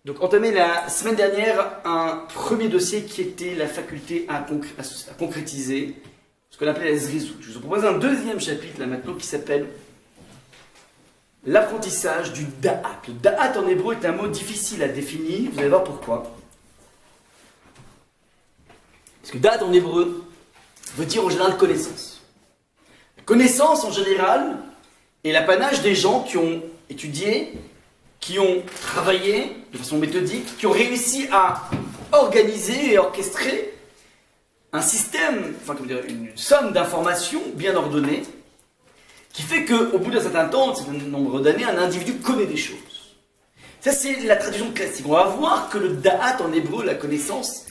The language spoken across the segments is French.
Donc, entamé la semaine dernière un premier dossier qui était la faculté à concrétiser, ce qu'on appelait la zrizut. Je vous propose un deuxième chapitre là maintenant qui s'appelle l'apprentissage du da'at. Le da'at en hébreu est un mot difficile à définir, vous allez voir pourquoi. Parce que da'at en hébreu veut dire en général connaissance. La connaissance en général est l'apanage des gens qui ont étudié, qui ont travaillé de façon méthodique, qui ont réussi à organiser et orchestrer un système, enfin comment dire, une somme d'informations bien ordonnée, qui fait qu'au bout d'un certain temps, un certain nombre d'années, un individu connaît des choses. Ça, c'est la traduction classique. On va voir que le da'at en hébreu, la connaissance,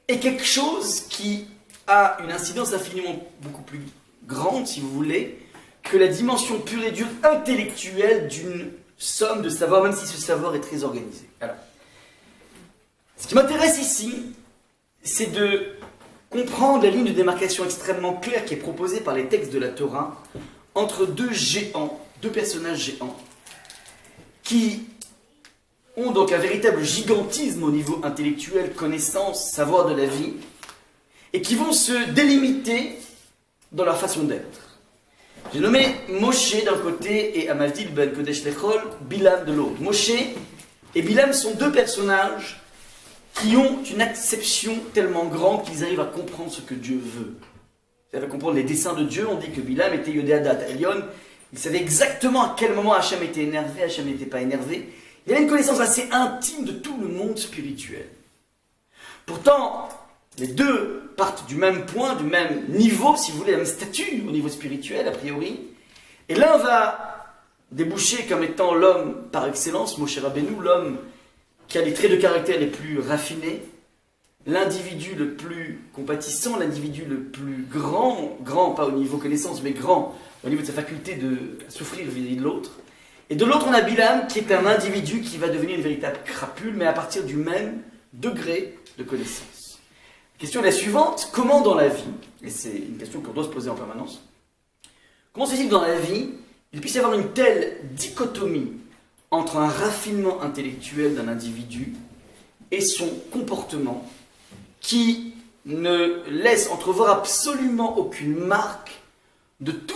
est quelque chose qui a une incidence infiniment beaucoup plus grande, si vous voulez, que la dimension pure et dure intellectuelle d'une somme de savoir, même si ce savoir est très organisé. Alors, ce qui m'intéresse ici, c'est de comprendre la ligne de démarcation extrêmement claire qui est proposée par les textes de la Torah entre deux géants, deux personnages géants, qui ont donc un véritable gigantisme au niveau intellectuel, connaissance, savoir de la vie, et qui vont se délimiter dans leur façon d'être. J'ai nommé Moshe d'un côté et Amavdil ben Kodesh Lechol, Bilam de l'autre. Moshe et Bilam sont deux personnages qui ont une acception tellement grande qu'ils arrivent à comprendre ce que Dieu veut. Ils arrivent à comprendre les desseins de Dieu. On dit que Bilam était Yodéadat Elion. Il savait exactement à quel moment Hachem était énervé, Hachem n'était pas énervé. Il avait une connaissance assez intime de tout le monde spirituel. Pourtant, les deux partent du même point, du même niveau, si vous voulez, la même statut au niveau spirituel, a priori. Et l'un va déboucher comme étant l'homme par excellence, Moshe Rabbeinu, l'homme qui a les traits de caractère les plus raffinés, l'individu le plus compatissant, l'individu le plus grand, grand pas au niveau connaissance, mais grand au niveau de sa faculté de souffrir vis-à-vis de l'autre. Et de l'autre, on a Bilam, qui est un individu qui va devenir une véritable crapule, mais à partir du même degré de connaissance. La question est la suivante: comment dans la vie, et c'est une question qu'on doit se poser en permanence, comment se fait-il que dans la vie, il puisse y avoir une telle dichotomie entre un raffinement intellectuel d'un individu et son comportement qui ne laisse entrevoir absolument aucune marque de tout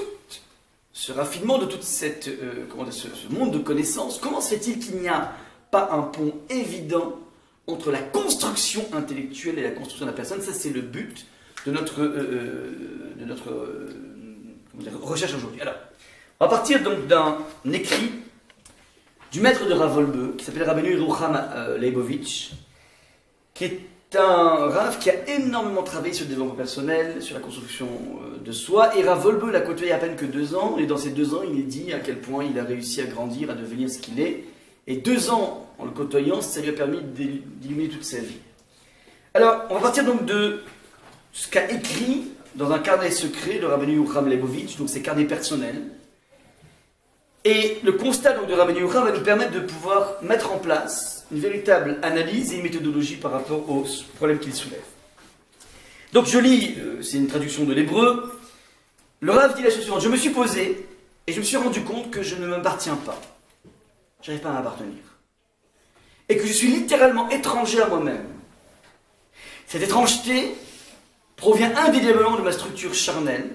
ce raffinement, de toute cette, ce monde de connaissances? Comment se fait-il qu'il n'y a pas un pont évident entre la construction intellectuelle et la construction de la personne? Ça, c'est le but de notre, recherche aujourd'hui. Alors, on va partir donc d'un écrit du maître de Rav Wolbe, qui s'appelle Rabbeinu Yerucham Leibovitch, qui est un Rav qui a énormément travaillé sur le développement personnel, sur la construction de soi, et Rav Wolbe l'a côtoyé à peine que 2 ans, et dans ces 2 ans, il est dit à quel point il a réussi à grandir, à devenir ce qu'il est, et 2 ans en le côtoyant, ça lui a permis d'illuminer toute sa vie. Alors, on va partir donc de ce qu'a écrit dans un carnet secret de Rabbeinu Yerucham Leibovitch, donc ses carnets personnels. Et le constat donc, de Rabbeinu Yerucham va nous permettre de pouvoir mettre en place une véritable analyse et une méthodologie par rapport aux problèmes qu'il soulève. Donc je lis, c'est une traduction de l'hébreu. Le Rav dit la chose suivante: je me suis posé et je me suis rendu compte que je ne m'appartiens pas. Je n'arrive pas à m'appartenir. Et que je suis littéralement étranger à moi-même. Cette étrangeté provient indéniablement de ma structure charnelle,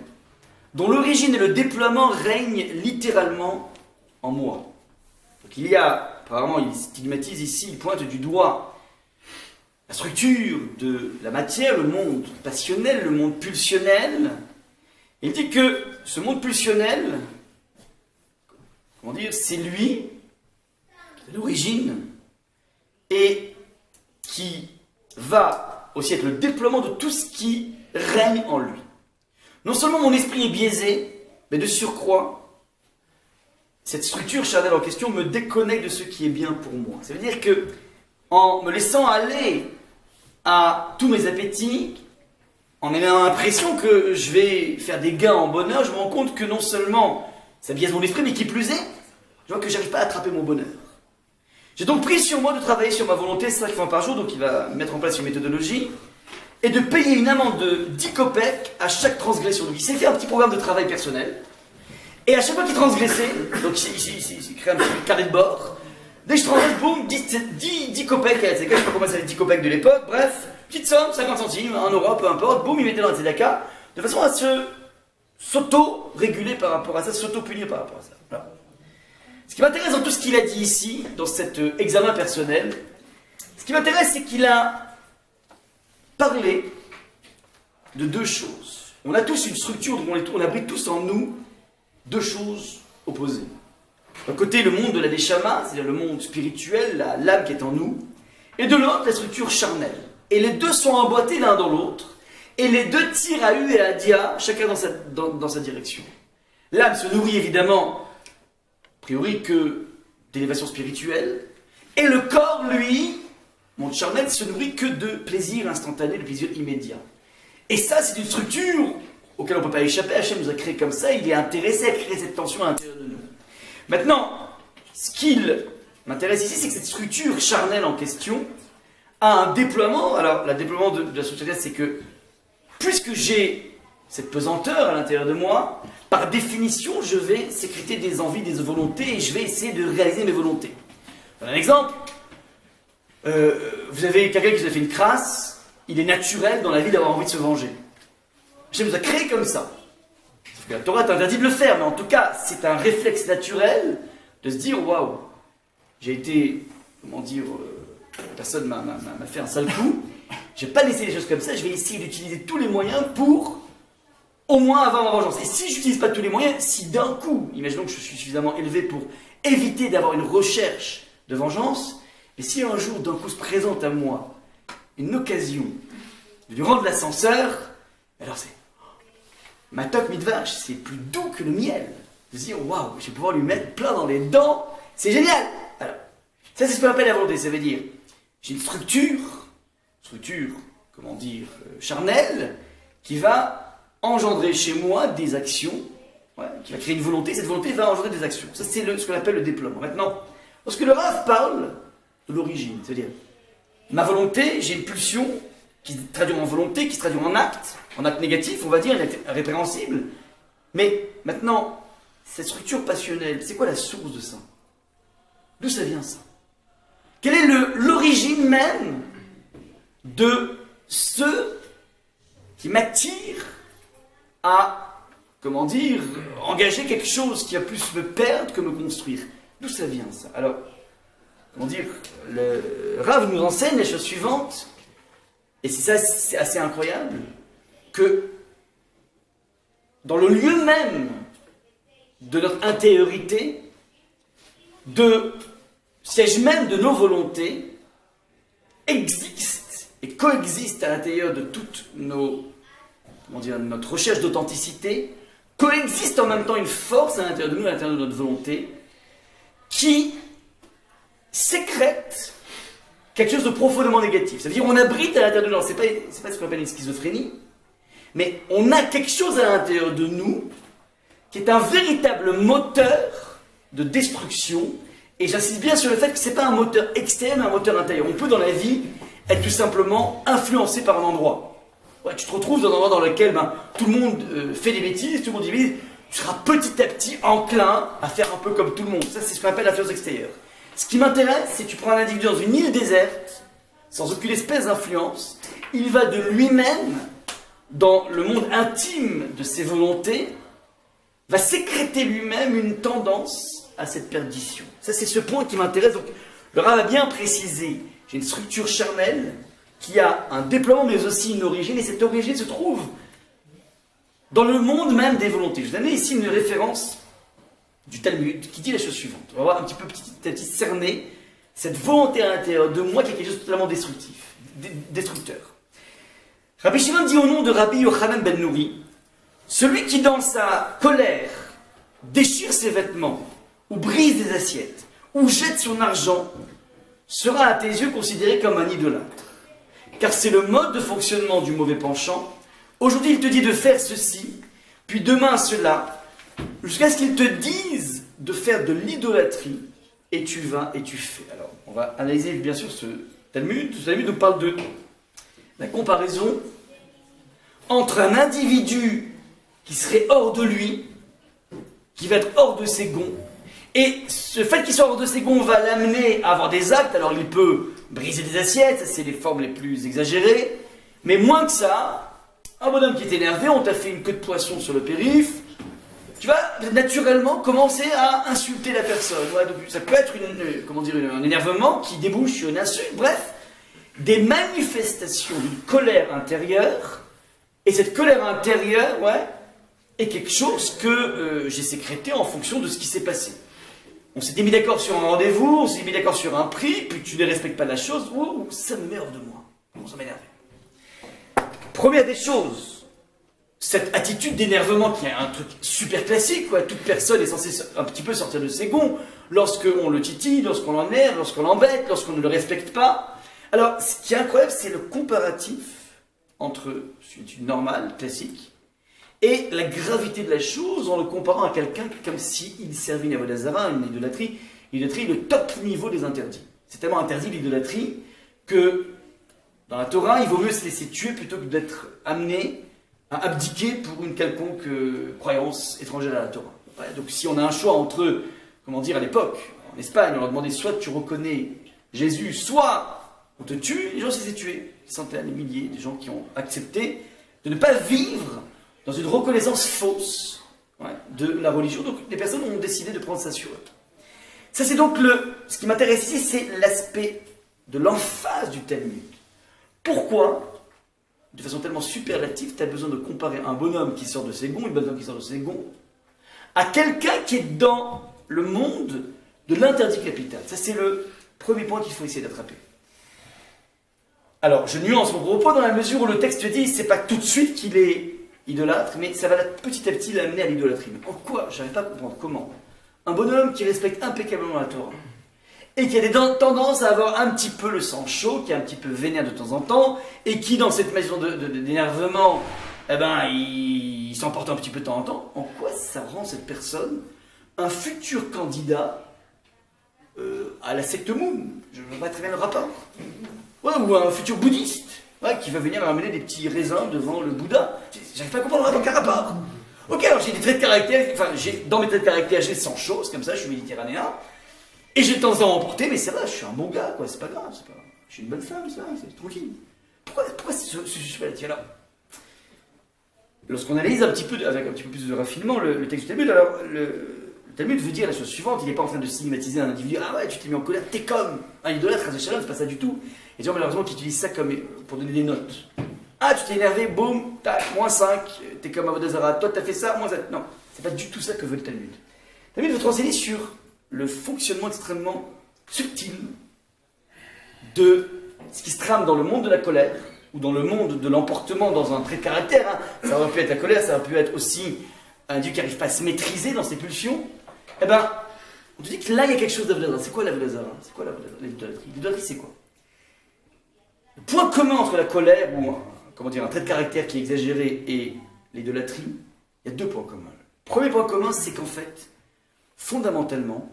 dont l'origine et le déploiement règnent littéralement en moi. Donc il y a, apparemment il stigmatise ici, il pointe du doigt la structure de la matière, le monde passionnel, le monde pulsionnel. Et il dit que ce monde pulsionnel, comment dire, c'est lui, c'est l'origine, et qui va aussi être le déploiement de tout ce qui règne en lui. Non seulement mon esprit est biaisé, mais de surcroît, cette structure charnelle en question me déconnecte de ce qui est bien pour moi. Ça veut dire que, en me laissant aller à tous mes appétits, en ayant l'impression que je vais faire des gains en bonheur, je me rends compte que non seulement ça biaise mon esprit, mais qui plus est, je vois que je n'arrive pas à attraper mon bonheur. J'ai donc pris sur moi de travailler sur ma volonté 5 fois par jour, donc il va mettre en place une méthodologie, et de payer une amende de 10 kopecks à chaque transgression. Donc il s'est fait un petit programme de travail personnel, et à chaque fois qu'il transgressait, donc il crée un petit carnet de bord, Dès que je transgresse, boum, 10 copecs, c'est je sais pas comment ça les 10 copecs de l'époque, bref, petite somme, 50 centimes, 1 euro, peu importe, boum, il mettait dans la tzedaka, de façon à s'auto-réguler par rapport à ça, s'auto-punir par rapport à ça. Voilà. Ce qui m'intéresse dans tout ce qu'il a dit ici, dans cet examen personnel, ce qui m'intéresse, c'est qu'il a parlé de deux choses. On a tous une structure, on abrite tous en nous deux choses opposées. D'un côté, le monde de la Neshama, c'est-à-dire le monde spirituel, l'âme qui est en nous, et de l'autre, la structure charnelle. Et les deux sont emboîtés l'un dans l'autre, et les deux tirent à U et à Dia, chacun dans sa direction. L'âme se nourrit évidemment, a priori, que d'élévation spirituelle, et le corps, lui, monde charnel, se nourrit que de plaisir instantané, de plaisir immédiat. Et ça, c'est une structure auquel on ne peut pas échapper. Hachem nous a créé comme ça, il est intéressé à créer cette tension à l'intérieur de nous. Maintenant, ce qu'il m'intéresse ici, c'est que cette structure charnelle en question a un déploiement. Alors, le déploiement de la structure charnelle, c'est que, puisque j'ai cette pesanteur à l'intérieur de moi, par définition, je vais sécréter des envies, des volontés, et je vais essayer de réaliser mes volontés. Un exemple, vous avez quelqu'un qui vous a fait une crasse, il est naturel dans la vie d'avoir envie de se venger. Hachem vous a créé comme ça. Sauf que la Torah t'interdit de le faire, mais en tout cas, c'est un réflexe naturel de se dire, waouh, j'ai été, comment dire, la personne m'a fait un sale coup, je vais pas laisser les choses comme ça, je vais essayer d'utiliser tous les moyens pour au moins avoir ma vengeance. Et si je n'utilise pas tous les moyens, si d'un coup, imaginons que je suis suffisamment élevé pour éviter d'avoir une recherche de vengeance, et si un jour d'un coup se présente à moi une occasion de lui rendre l'ascenseur, alors c'est Matok Midvash, c'est plus doux que le miel. De se dire, waouh, je vais pouvoir lui mettre plein dans les dents, c'est génial. Alors, ça c'est ce qu'on appelle la volonté, ça veut dire, j'ai une structure, comment dire, charnelle, qui va engendrer chez moi des actions, qui va créer une volonté, cette volonté va engendrer des actions. Ça c'est ce qu'on appelle le déploiement. Maintenant, lorsque le Rav parle de l'origine, c'est-à-dire, ma volonté, j'ai une pulsion qui se traduit en volonté, qui se traduit en acte négatif, on va dire, répréhensible. Mais maintenant, cette structure passionnelle, c'est quoi la source de ça? D'où ça vient ça? Quelle est l'origine même de ce qui m'attire à, comment dire, engager quelque chose qui va plus me perdre que me construire? D'où ça vient ça? Alors, comment dire, le Rav nous enseigne les choses suivantes, et c'est assez incroyable, que dans le lieu même de notre intériorité, de siège même de nos volontés, existe et coexiste à l'intérieur de toute notre recherche d'authenticité, coexiste en même temps une force à l'intérieur de nous, à l'intérieur de notre volonté, qui sécrète quelque chose de profondément négatif. C'est-à-dire on abrite à l'intérieur de nous, c'est pas ce qu'on appelle une schizophrénie, mais on a quelque chose à l'intérieur de nous qui est un véritable moteur de destruction, et j'insiste bien sur le fait que ce n'est pas un moteur externe, mais un moteur intérieur. On peut dans la vie être tout simplement influencé par un endroit. Ouais, tu te retrouves dans un endroit dans lequel tout le monde fait des bêtises, tout le monde dit bêtises, tu seras petit à petit enclin à faire un peu comme tout le monde. Ça c'est ce qu'on appelle l'influence extérieure. Ce qui m'intéresse, c'est que tu prends un individu dans une île déserte, sans aucune espèce d'influence, il va de lui-même, dans le monde intime de ses volontés, va sécréter lui-même une tendance à cette perdition. Ça, c'est ce point qui m'intéresse. Donc, le Rav a bien précisé, j'ai une structure charnelle qui a un déploiement, mais aussi une origine, et cette origine se trouve dans le monde même des volontés. Je vous donne ici une référence du Talmud qui dit la chose suivante. On va voir un petit peu petit à petit cerner cette volonté à l'intérieur de moi qui est quelque chose de totalement destructif, destructeur. Rabbi Shimon dit au nom de Rabbi Yochanan ben Nouri, celui qui dans sa colère déchire ses vêtements, ou brise des assiettes, ou jette son argent, sera à tes yeux considéré comme un idolâtre. Car c'est le mode de fonctionnement du mauvais penchant. Aujourd'hui il te dit de faire ceci, puis demain cela, jusqu'à ce qu'il te dise de faire de l'idolâtrie, et tu vas et tu fais. Alors, on va analyser bien sûr ce Talmud. Ce Talmud nous parle de la comparaison entre un individu qui serait hors de lui, qui va être hors de ses gonds, Et ce fait qu'il soit hors de ses gonds va l'amener à avoir des actes. Alors il peut briser des assiettes, ça c'est les formes les plus exagérées. Mais moins que ça, un bonhomme qui est énervé, on t'a fait une queue de poisson sur le périph', tu vas naturellement commencer à insulter la personne. Ouais, donc ça peut être un énervement qui débouche sur une insulte. Bref, des manifestations d'une colère intérieure. Et cette colère intérieure, ouais, est quelque chose que j'ai sécrété en fonction de ce qui s'est passé. On s'était mis d'accord sur un rendez-vous, on s'est mis d'accord sur un prix, puis tu ne respectes pas la chose, ouh, ça me met hors de moi. Bon, ça m'énerve. Première des choses, cette attitude d'énervement qui est un truc super classique, quoi. Toute personne est censée un petit peu sortir de ses gonds lorsqu'on le titille, lorsqu'on l'emmerde, lorsqu'on l'embête, lorsqu'on ne le respecte pas. Alors, ce qui est incroyable, c'est le comparatif entre une normale, classique, et la gravité de la chose en le comparant à quelqu'un comme s'il servait une avodazara, une idolâtrie. L'idolâtrie est le top niveau des interdits. C'est tellement interdit l'idolâtrie que dans la Torah, il vaut mieux se laisser tuer plutôt que d'être amené à abdiquer pour une quelconque croyance étrangère à la Torah. Ouais, donc si on a un choix entre, comment dire, à l'époque, en Espagne, on leur demandait soit tu reconnais Jésus, soit on te tue, les gens se laissaient tuer. Des centaines, des milliers de gens qui ont accepté de ne pas vivre dans une reconnaissance fausse, ouais, de la religion. Donc les personnes ont décidé de prendre ça sur eux. Ça c'est donc ce qui m'intéresse ici, c'est l'aspect de l'emphase du Talmud. Pourquoi, de façon tellement superlative, tu as besoin de comparer un bonhomme qui sort de ses gonds, une bonne femme qui sort de ses gonds, à quelqu'un qui est dans le monde de l'interdit capital. Ça c'est le premier point qu'il faut essayer d'attraper. Alors, je nuance mon propos dans la mesure où le texte dit, c'est pas tout de suite qu'il est idolâtre, mais ça va petit à petit l'amener à l'idolâtrie. Mais pourquoi? Je n'arrive pas à comprendre comment. Un bonhomme qui respecte impeccablement la Torah, et qui a des tendances à avoir un petit peu le sang chaud, qui est un petit peu vénère de temps en temps, et qui, dans cette maison d'énervement, eh ben, il s'emporte un petit peu de temps en temps, en quoi ça rend cette personne un futur candidat à la secte Moon? Je ne vois pas très bien le rapport. Ouais, ou un futur bouddhiste, ouais, qui va venir ramener des petits raisins devant le Bouddha. J'arrive pas à comprendre aucun rapport. Ok, alors j'ai des traits de caractère, enfin, dans mes traits de caractère, j'ai 100 choses, comme ça, je suis méditerranéen, et j'ai de temps en temps emporté, mais ça va, je suis un bon gars, quoi, c'est pas grave, je suis une bonne femme, ça, c'est tranquille. Pourquoi ce sujet là? Lorsqu'on analyse un petit peu, avec un petit peu plus de raffinement, le texte du Talmud, alors, le Talmud veut dire la chose suivante, il n'est pas en train de stigmatiser un individu, ah ouais, tu t'es mis en colère, t'es comme un idolâtre, c'est pas ça du tout. Et des gens malheureusement qui utilisent ça comme pour donner des notes. Ah, tu t'es énervé, boum, tac, -5, t'es comme Avodazara, toi t'as fait ça, -7. Non, c'est pas du tout ça que veut le Talmud. Le Talmud veut te renseigner sur le fonctionnement extrêmement subtil de ce qui se trame dans le monde de la colère, ou dans le monde de l'emportement dans un trait de caractère. Hein. Ça aurait pu être la colère, ça aurait pu être aussi un dieu qui n'arrive pas à se maîtriser dans ses pulsions. Eh ben, on te dit que là, il y a quelque chose d'Avodazara. C'est quoi l'Avodazara? C'est quoi l'idolâtrie? L'idolâtrie, c'est quoi? Le point commun entre la colère, ou un trait de caractère qui est exagéré, et l'idolâtrie, il y a deux points communs. Le premier point commun, c'est qu'en fait, fondamentalement,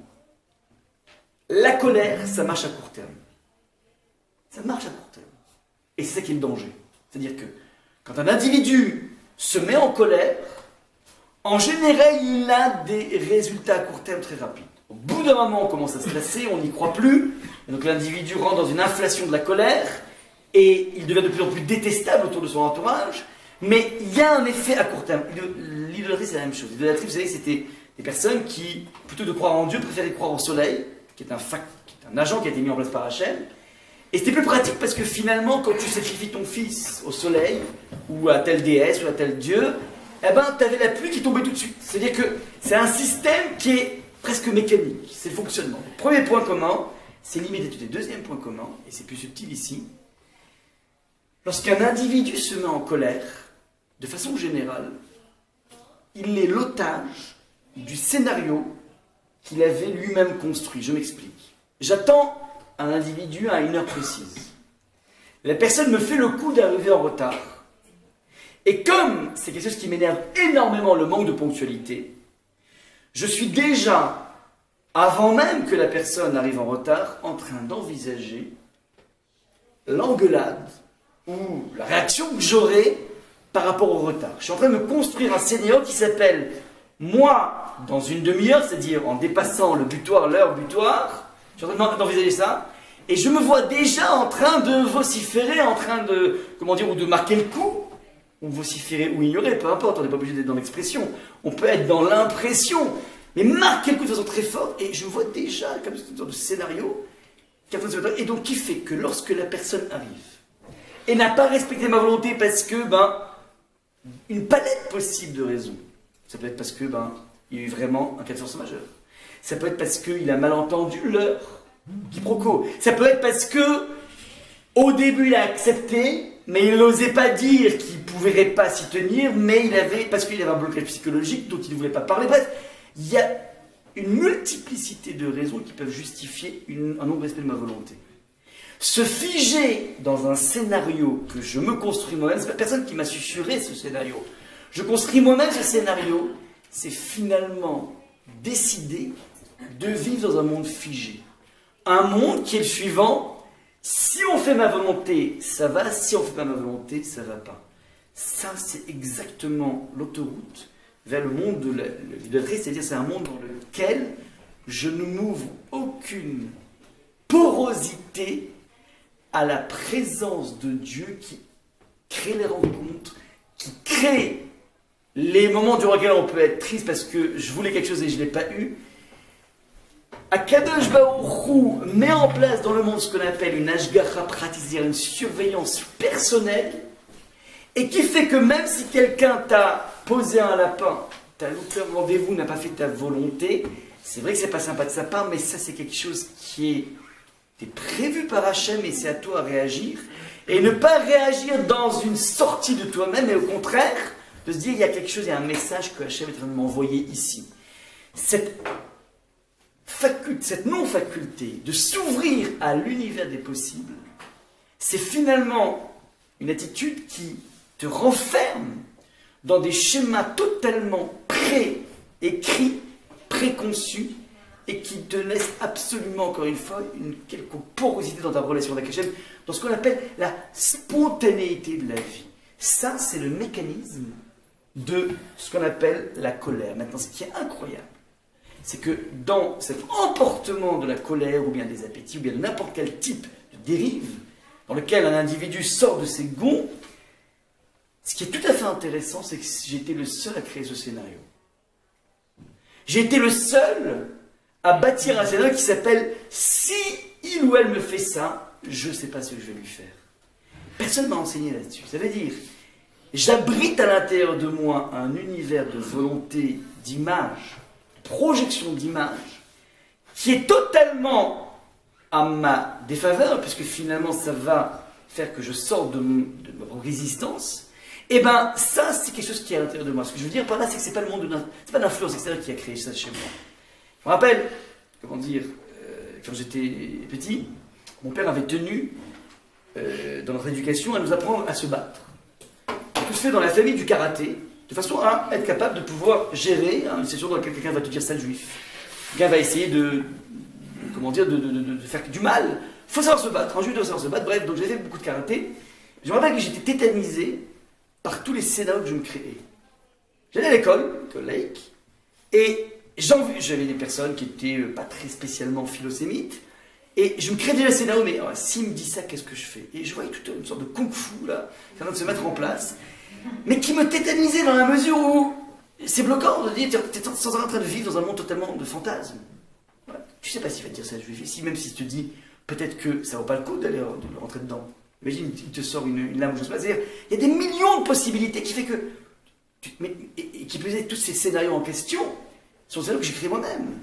la colère, ça marche à court terme. Ça marche à court terme. Et c'est ça qui est le danger. C'est-à-dire que quand un individu se met en colère, en général, il a des résultats à court terme très rapides. Au bout d'un moment, on commence à se lasser, on n'y croit plus. Et donc l'individu rentre dans une inflation de la colère et il devient de plus en plus détestable autour de son entourage. Mais il y a un effet à court terme. L'idolâtrie, c'est la même chose. L'idolâtrie, vous savez, c'était des personnes qui, plutôt que de croire en Dieu, préféraient croire au soleil, qui est un agent qui a été mis en place par Hachem. Et c'était plus pratique parce que finalement, quand tu sacrifies ton fils au soleil, ou à telle déesse, ou à tel dieu, eh ben, tu avais la pluie qui tombait tout de suite. C'est-à-dire que c'est un système qui est presque mécanique, c'est le fonctionnement. Premier point commun, c'est l'immédiateté. Deuxième point commun, et c'est plus subtil ici, lorsqu'un individu se met en colère, de façon générale, il est l'otage du scénario qu'il avait lui-même construit. Je m'explique. J'attends un individu à une heure précise. La personne me fait le coup d'arriver en retard. Et comme c'est quelque chose qui m'énerve énormément, le manque de ponctualité, je suis déjà, avant même que la personne arrive en retard, en train d'envisager l'engueulade ou la réaction que j'aurai par rapport au retard. Je suis en train de me construire un scénario qui s'appelle moi, dans une demi-heure, c'est-à-dire en dépassant le butoir, l'heure butoir, je suis en train d'envisager ça, et je me vois déjà en train de vociférer, en train de, comment dire, ou de marquer le coup, ou vociférer ou ignorer, peu importe, on n'est pas obligé d'être dans l'expression, on peut être dans l'impression, mais marquer le coup de façon très forte, et je me vois déjà comme une sorte de scénario, et donc qui fait que lorsque la personne arrive, et n'a pas respecté ma volonté parce que, une palette possible de raisons, ça peut être parce que, il y a eu vraiment un cas de force majeure, ça peut être parce qu'il a mal entendu l'heure, quiproquo, ça peut être parce que, au début il a accepté, mais il n'osait pas dire qu'il ne pouvait pas s'y tenir, mais parce qu'il avait un blocage psychologique dont il ne voulait pas parler. Bref, il y a une multiplicité de raisons qui peuvent justifier un non-respect de ma volonté. Se figer dans un scénario que je me construis moi-même, c'est pas personne qui m'a susurré ce scénario. Je construis moi-même ce scénario, c'est finalement décider de vivre dans un monde figé. Un monde qui est le suivant. Si on fait ma volonté, ça va. Si on fait pas ma volonté, ça va pas. Ça, c'est exactement l'autoroute vers le monde de l'idolâtrie. C'est-à-dire, c'est un monde dans lequel je ne m'ouvre aucune porosité à la présence de Dieu qui crée les rencontres, qui crée les moments durant lesquels on peut être triste parce que je voulais quelque chose et je ne l'ai pas eu. Akadosh Baruch Hu met en place dans le monde ce qu'on appelle une ashgacha pratique, c'est-à-dire une surveillance personnelle, et qui fait que même si quelqu'un t'a posé un lapin, t'as loupé un rendez-vous, n'a pas fait ta volonté, c'est vrai que c'est pas sympa de sa part, mais ça c'est quelque chose qui est prévu par Hachem et c'est à toi à réagir, et ne pas réagir dans une sortie de toi-même, mais au contraire, de se dire il y a quelque chose, il y a un message que Hachem est en train de m'envoyer ici. Cette non-faculté de s'ouvrir à l'univers des possibles, c'est finalement une attitude qui te renferme dans des schémas totalement pré-écrits, préconçus, et qui te laisse absolument, encore une fois, une quelconque porosité dans ta relation avec Hachem, dans ce qu'on appelle la spontanéité de la vie. Ça, c'est le mécanisme de ce qu'on appelle la colère. Maintenant, ce qui est incroyable, c'est que dans cet emportement de la colère, ou bien des appétits, ou bien de n'importe quel type de dérive, dans lequel un individu sort de ses gonds, ce qui est tout à fait intéressant, c'est que j'ai été le seul à créer ce scénario. J'ai été le seul à bâtir un scénario qui s'appelle « Si il ou elle me fait ça, je ne sais pas ce que je vais lui faire ». Personne ne m'a enseigné là-dessus. Ça veut dire, j'abrite à l'intérieur de moi un univers de volonté, d'image, projection d'image, qui est totalement à ma défaveur, puisque finalement ça va faire que je sorte de ma résistance, et bien ça c'est quelque chose qui est à l'intérieur de moi. Ce que je veux dire par là, c'est que c'est pas le monde c'est pas l'influence extérieure qui a créé ça chez moi. Je me rappelle, comment dire, quand j'étais petit, mon père avait tenu dans notre éducation à nous apprendre à se battre. Tout se fait dans la famille du karaté, de façon à être capable de pouvoir gérer une situation dans laquelle quelqu'un va te dire sale juif. Quelqu'un va essayer de faire du mal. Il faut savoir se battre, un juif doit savoir se battre. Bref, donc j'ai fait beaucoup de karaté. Je me rappelle que j'étais tétanisé par tous les scénarios que je me créais. J'allais à l'école, laïque, et j'avais des personnes qui étaient pas très spécialement philosémites, et je me créais déjà le scénario, mais s'il me dit ça, qu'est-ce que je fais? Et je voyais toute une sorte de kung-fu, là, qui est en train de se mettre en place, mais qui me tétanisait dans la mesure où c'est bloquant de dire, tu es sans arrêt en train de vivre dans un monde totalement de fantasmes. Voilà. Tu sais pas s'il va te dire ça, même s'il te dit, peut-être que ça vaut pas le coup d'aller rentrer dedans. Imagine, il te sort une lame ou je sais pas. C'est-à-dire, il y a des millions de possibilités qui fait que, et qui pesaient tous ces scénarios en question, sont celles que j'ai créés moi-même.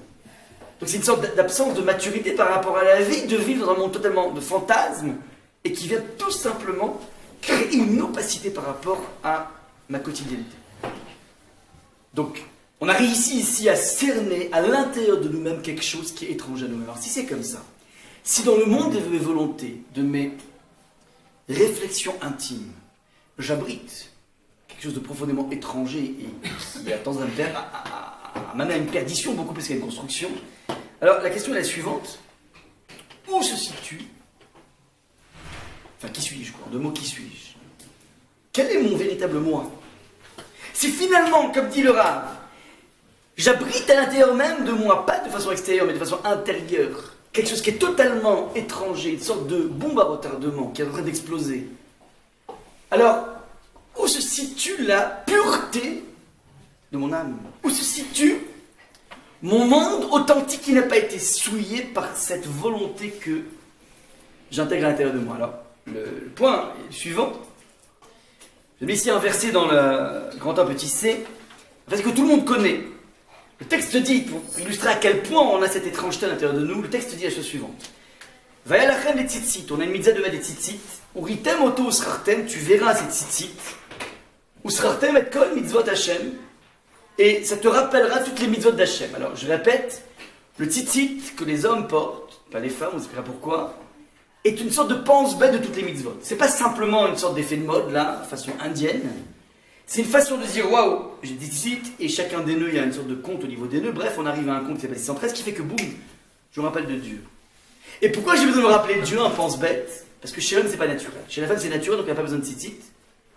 Donc c'est une sorte d'absence de maturité par rapport à la vie, de vivre dans un monde totalement de fantasmes, et qui vient tout simplement créer une opacité par rapport à ma quotidienneté. Donc, on a réussi ici à cerner à l'intérieur de nous-mêmes quelque chose qui est étranger à nous-mêmes. Alors si c'est comme ça, si dans le monde de mes volontés, de mes réflexions intimes, j'abrite quelque chose de profondément étranger et qui a tendance à m'amener à une perdition beaucoup plus qu'à une construction, alors la question est la suivante. Où se situe, enfin qui suis-je quoi, en deux mots, qui suis-je? Quel est mon véritable moi? Si finalement, comme dit le Rav, J'abrite à l'intérieur même de moi, pas de façon extérieure, mais de façon intérieure, quelque chose qui est totalement étranger, une sorte de bombe à retardement qui est en train d'exploser. Alors, où se situe la pureté de mon âme? Où se situe mon monde authentique qui n'a pas été souillé par cette volonté que j'intègre à l'intérieur de moi? Alors, le point suivant, j'ai mis ici un verset dans le grand 1 petit c, parce que tout le monde connaît. Le texte dit, pour illustrer à quel point on a cette étrangeté à l'intérieur de nous, le texte dit la chose suivante. Vayalachem les tzitzit, on a une mitzvah de mettre des tzitzit, uritem oto usrartem, tu verras ces tzitzit, usrartem et kol mitzvot Hashem, et ça te rappellera toutes les mitzvot d'Hashem. Alors je répète, le tzitzit que les hommes portent, pas les femmes, on expliquera pourquoi, est une sorte de pense-bête de toutes les mitzvot. C'est pas simplement une sorte d'effet de mode, là, façon indienne. C'est une façon de dire, waouh, j'ai des tzitzit, et chacun des nœuds, il y a une sorte de compte au niveau des nœuds. Bref, on arrive à un compte qui s'appelle 613, qui fait que boum, je me rappelle de Dieu. Et pourquoi j'ai besoin de me rappeler de Dieu, un pense-bête? Parce que chez l'homme, c'est pas naturel. Chez la femme, c'est naturel, donc elle n'a pas besoin de tzitzit.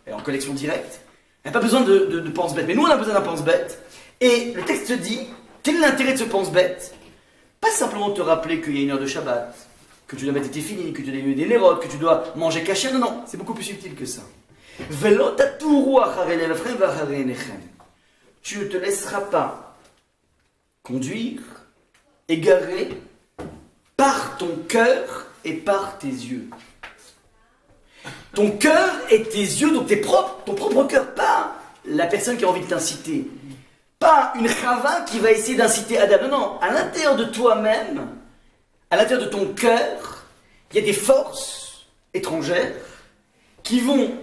Elle est en collection directe. Elle n'a pas besoin de pense-bête. Mais nous, on a besoin d'un pense-bête. Et le texte dit, quel est l'intérêt de ce pense-bête? Pas simplement te rappeler qu'il y a une heure de Shabbat, que tu dois mettre tes finis, que tu dois des nérodes, que tu dois manger caché. Non, non, c'est beaucoup plus subtil que ça. Tu ne te laisseras pas conduire, égarer, par ton cœur et par tes yeux. Ton cœur et tes yeux, donc ton propre cœur, pas la personne qui a envie de t'inciter. Pas une chava qui va essayer d'inciter Adam. Non, non, à l'intérieur de toi-même, à l'intérieur de ton cœur, il y a des forces étrangères qui vont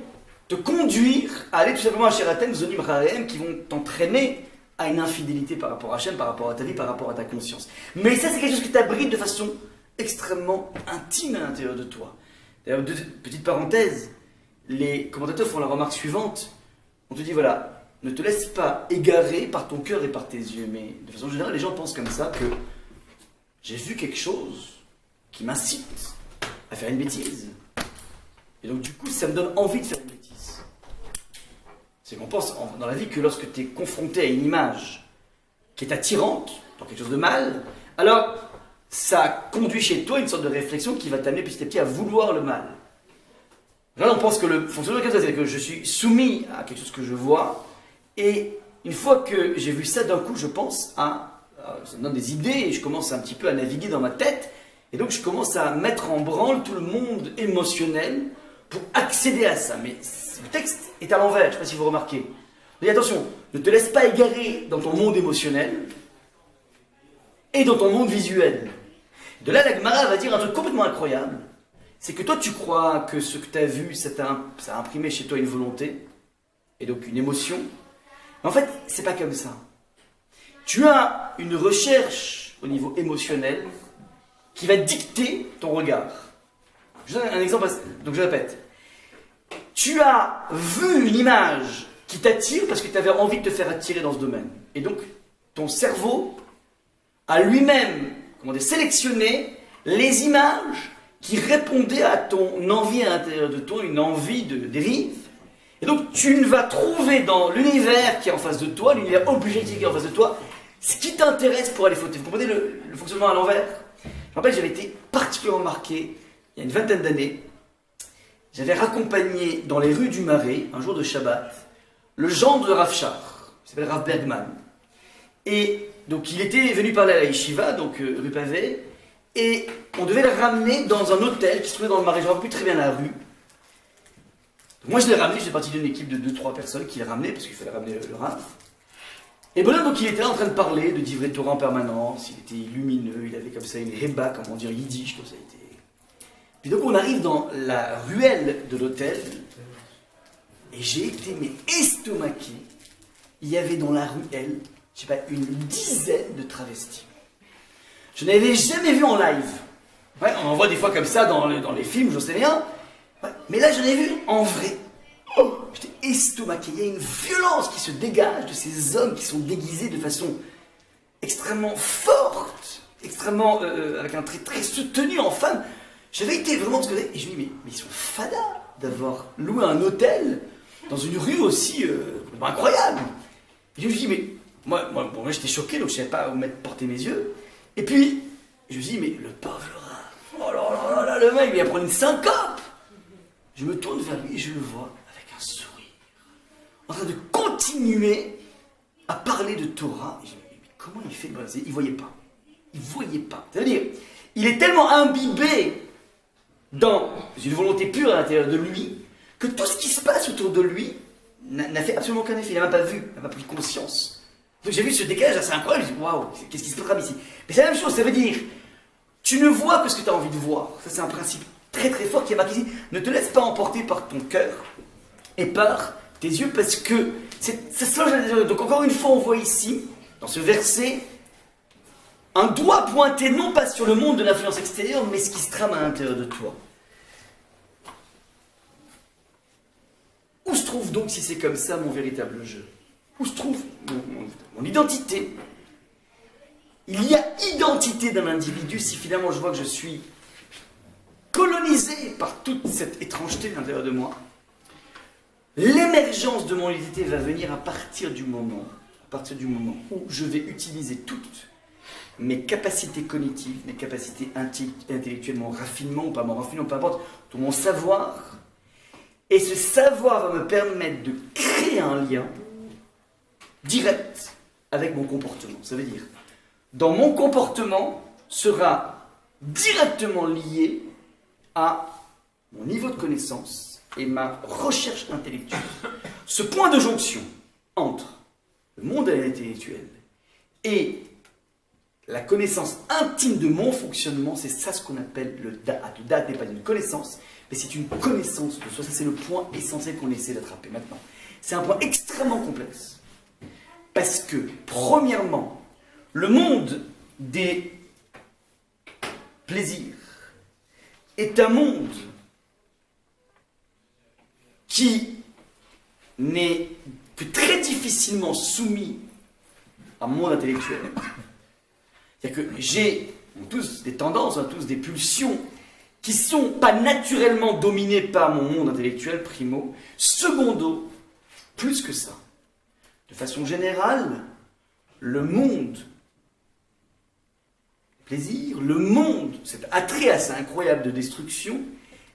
te conduire à aller tout simplement à Sheratem, Zonim Rahem, qui vont t'entraîner à une infidélité par rapport à Hachem, par rapport à ta vie, par rapport à ta conscience. Mais ça, c'est quelque chose qui t'abrite de façon extrêmement intime à l'intérieur de toi. D'ailleurs, petite parenthèse, les commentateurs font la remarque suivante. On te dit, voilà, ne te laisse pas égarer par ton cœur et par tes yeux. Mais de façon générale, les gens pensent comme ça que j'ai vu quelque chose qui m'incite à faire une bêtise. Et donc, du coup, ça me donne envie de faire une bêtise. C'est qu'on pense dans la vie que lorsque tu es confronté à une image qui est attirante, dans quelque chose de mal, alors ça conduit chez toi une sorte de réflexion qui va t'amener petit à petit à vouloir le mal. Là, on pense que le fonctionnement comme ça, c'est que je suis soumis à quelque chose que je vois, et une fois que j'ai vu ça, d'un coup, je pense ça me donne des idées, et je commence un petit peu à naviguer dans ma tête, et donc je commence à mettre en branle tout le monde émotionnel pour accéder à ça. Mais le texte est à l'envers, je ne sais pas si vous remarquez. Mais attention, ne te laisse pas égarer dans ton monde émotionnel et dans ton monde visuel. De là, la Gemara va dire un truc complètement incroyable. C'est que toi, tu crois que ce que tu as vu, ça a imprimé chez toi une volonté, et donc une émotion. Mais en fait, c'est pas comme ça. Tu as une recherche au niveau émotionnel qui va dicter ton regard. Je donne un exemple, donc je répète. Tu as vu une image qui t'attire parce que tu avais envie de te faire attirer dans ce domaine. Et donc, ton cerveau a lui-même, sélectionné les images qui répondaient à ton envie à l'intérieur de toi, une envie de dérive. Et donc, tu vas trouver dans l'univers qui est en face de toi, l'univers objectif qui est en face de toi, ce qui t'intéresse pour aller fauter. Vous comprenez le fonctionnement à l'envers? Je me rappelle, j'avais été particulièrement marqué, il y a une vingtaine d'années. J'avais raccompagné dans les rues du Marais, un jour de Shabbat, le gendre de Rav Shach, qui s'appelle Rav Bergman. Et donc il était venu parler à la Yeshiva, donc rue Pavé, et on devait le ramener dans un hôtel qui se trouvait dans le Marais. Je ne me rappelle plus très bien la rue. Donc moi je l'ai ramené, j'étais parti d'une équipe de 2-3 personnes qui l'a ramené, parce qu'il fallait ramener le Rav. Et bon, donc il était là en train de parler de Divrei Torah en permanence, il était lumineux, il avait comme ça une heba, comme on dit en yiddish, comme ça il était. Puis donc on arrive dans la ruelle de l'hôtel, et j'ai été estomaqué. Il y avait dans la ruelle, je sais pas, une dizaine de travestis. Je n'avais jamais vu en live. Ouais, on en voit des fois comme ça dans les films, je sais rien. Ouais, mais là, j'en ai vu en vrai. Oh, j'étais estomaqué. Il y a une violence qui se dégage de ces hommes qui sont déguisés de façon extrêmement forte, extrêmement avec un trait très soutenu en femme. J'avais été vraiment parce que et je me dis mais ils sont fadas d'avoir loué un hôtel dans une rue aussi incroyable. Et je me dis mais Moi j'étais choqué, donc je ne savais pas où porter mes yeux. Et puis, je me suis dit, mais le pauvre Laurent, oh là là là, le mec, il va prendre une syncope. Je me tourne vers lui et je le vois avec un sourire, en train de continuer à parler de Torah. Et je me dis, mais comment il fait? Il ne voyait pas. Il ne voyait pas. C'est-à-dire, il est tellement imbibé dans une volonté pure à l'intérieur de lui, que tout ce qui se passe autour de lui n'a fait absolument aucun effet. Il n'a même pas vu, il n'a pas pris conscience. Donc j'ai vu ce décalage assez incroyable, je me suis dit, waouh, qu'est-ce qui se passe ici? Mais c'est la même chose, ça veut dire, tu ne vois que ce que tu as envie de voir. Ça, c'est un principe très très fort qui est marqué ici. Ne te laisse pas emporter par ton cœur et par tes yeux, parce que ça se loge. Donc encore une fois, on voit ici, dans ce verset, un doigt pointé non pas sur le monde de l'influence extérieure, mais ce qui se trame à l'intérieur de toi. Où se trouve donc, si c'est comme ça, mon véritable jeu? Où se trouve mon identité? Il y a identité d'un individu si finalement je vois que je suis colonisé par toute cette étrangeté à l'intérieur de moi. L'émergence de mon identité va venir à partir du moment où je vais utiliser toutes mes capacités cognitives, mes capacités intellectuelles, mon raffinement ou pas mon raffinement, peu importe, tout mon savoir. Et ce savoir va me permettre de créer un lien direct avec mon comportement. Ça veut dire, dans mon comportement sera directement lié à mon niveau de connaissance et ma recherche intellectuelle. Ce point de jonction entre le monde intellectuel et la connaissance intime de mon fonctionnement, c'est ça ce qu'on appelle le da'at. Le da'at n'est pas une connaissance, mais c'est une connaissance de soi. Ça, c'est le point essentiel qu'on essaie d'attraper maintenant. C'est un point extrêmement complexe. Parce que, premièrement, le monde des plaisirs est un monde qui n'est que très difficilement soumis à mon monde intellectuel. C'est-à-dire que j'ai tous des tendances, tous des pulsions qui ne sont pas naturellement dominées par mon monde intellectuel, primo. Secondo, plus que ça. De façon générale, le monde plaisir, le monde, cet attrait assez incroyable de destruction,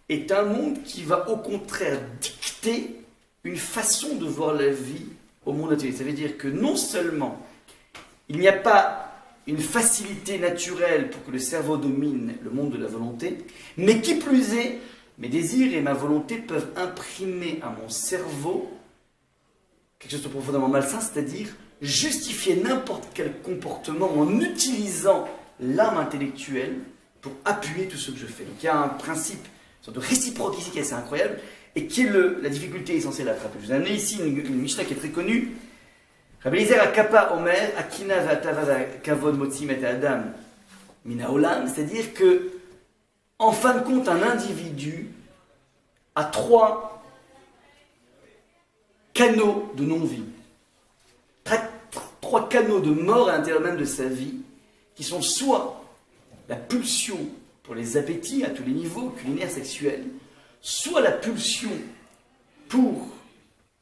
est un monde qui va au contraire dicter une façon de voir la vie au monde intellectuel. Ça veut dire que non seulement il n'y a pas une facilité naturelle pour que le cerveau domine le monde de la volonté, mais qui plus est, mes désirs et ma volonté peuvent imprimer à mon cerveau quelque chose de profondément malsain, c'est-à-dire justifier n'importe quel comportement en utilisant l'âme intellectuelle pour appuyer tout ce que je fais. Donc il y a un principe, une sorte de réciproque ici qui est assez incroyable, et qui est la difficulté essentielle à attraper. Je vous ai amené ici une Mishnah qui est très connue. Rabbi Eliezer Akapa Omer, Akina Vatava Kavod Motsim et Adam Mina Olam, c'est-à-dire que, en fin de compte, un individu a 3 canaux de non-vie. 3 canaux de mort à l'intérieur même de sa vie, qui sont soit la pulsion pour les appétits à tous les niveaux, culinaires, sexuels, soit la pulsion pour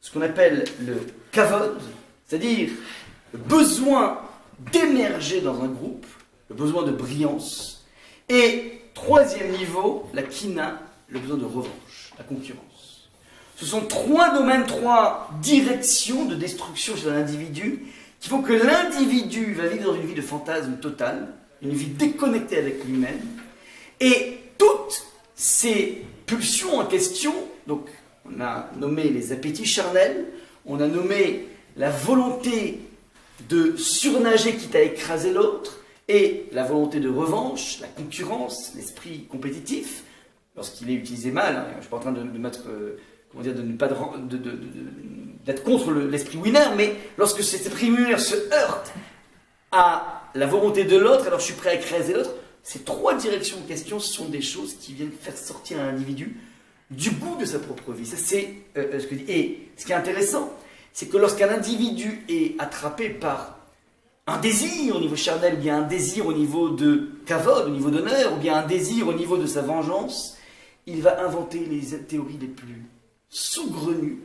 ce qu'on appelle le kavod, c'est-à-dire le besoin d'émerger dans un groupe, le besoin de brillance, et 3e niveau, la kina, le besoin de revanche, la concurrence. Ce sont 3 domaines, 3 directions de destruction chez un individu qui font que l'individu va vivre dans une vie de fantasme total, une vie déconnectée avec lui-même, et toutes ces pulsions en question, donc on a nommé les appétits charnels, on a nommé la volonté de surnager quitte à écraser l'autre, et la volonté de revanche, la concurrence, l'esprit compétitif, lorsqu'il est utilisé mal, hein, je ne suis pas en train de mettre, comment dire, de ne pas d'être contre l'esprit winner, mais lorsque cet esprit winner se heurte à la volonté de l'autre, alors je suis prêt à écraser l'autre. Ces 3 directions en question sont des choses qui viennent faire sortir un individu du goût de sa propre vie. Ça, c'est ce que je dis. Et ce qui est intéressant, c'est que lorsqu'un individu est attrapé par un désir au niveau charnel, ou bien un désir au niveau de kavod, au niveau d'honneur, ou bien un désir au niveau de sa vengeance, il va inventer les théories les plus saugrenues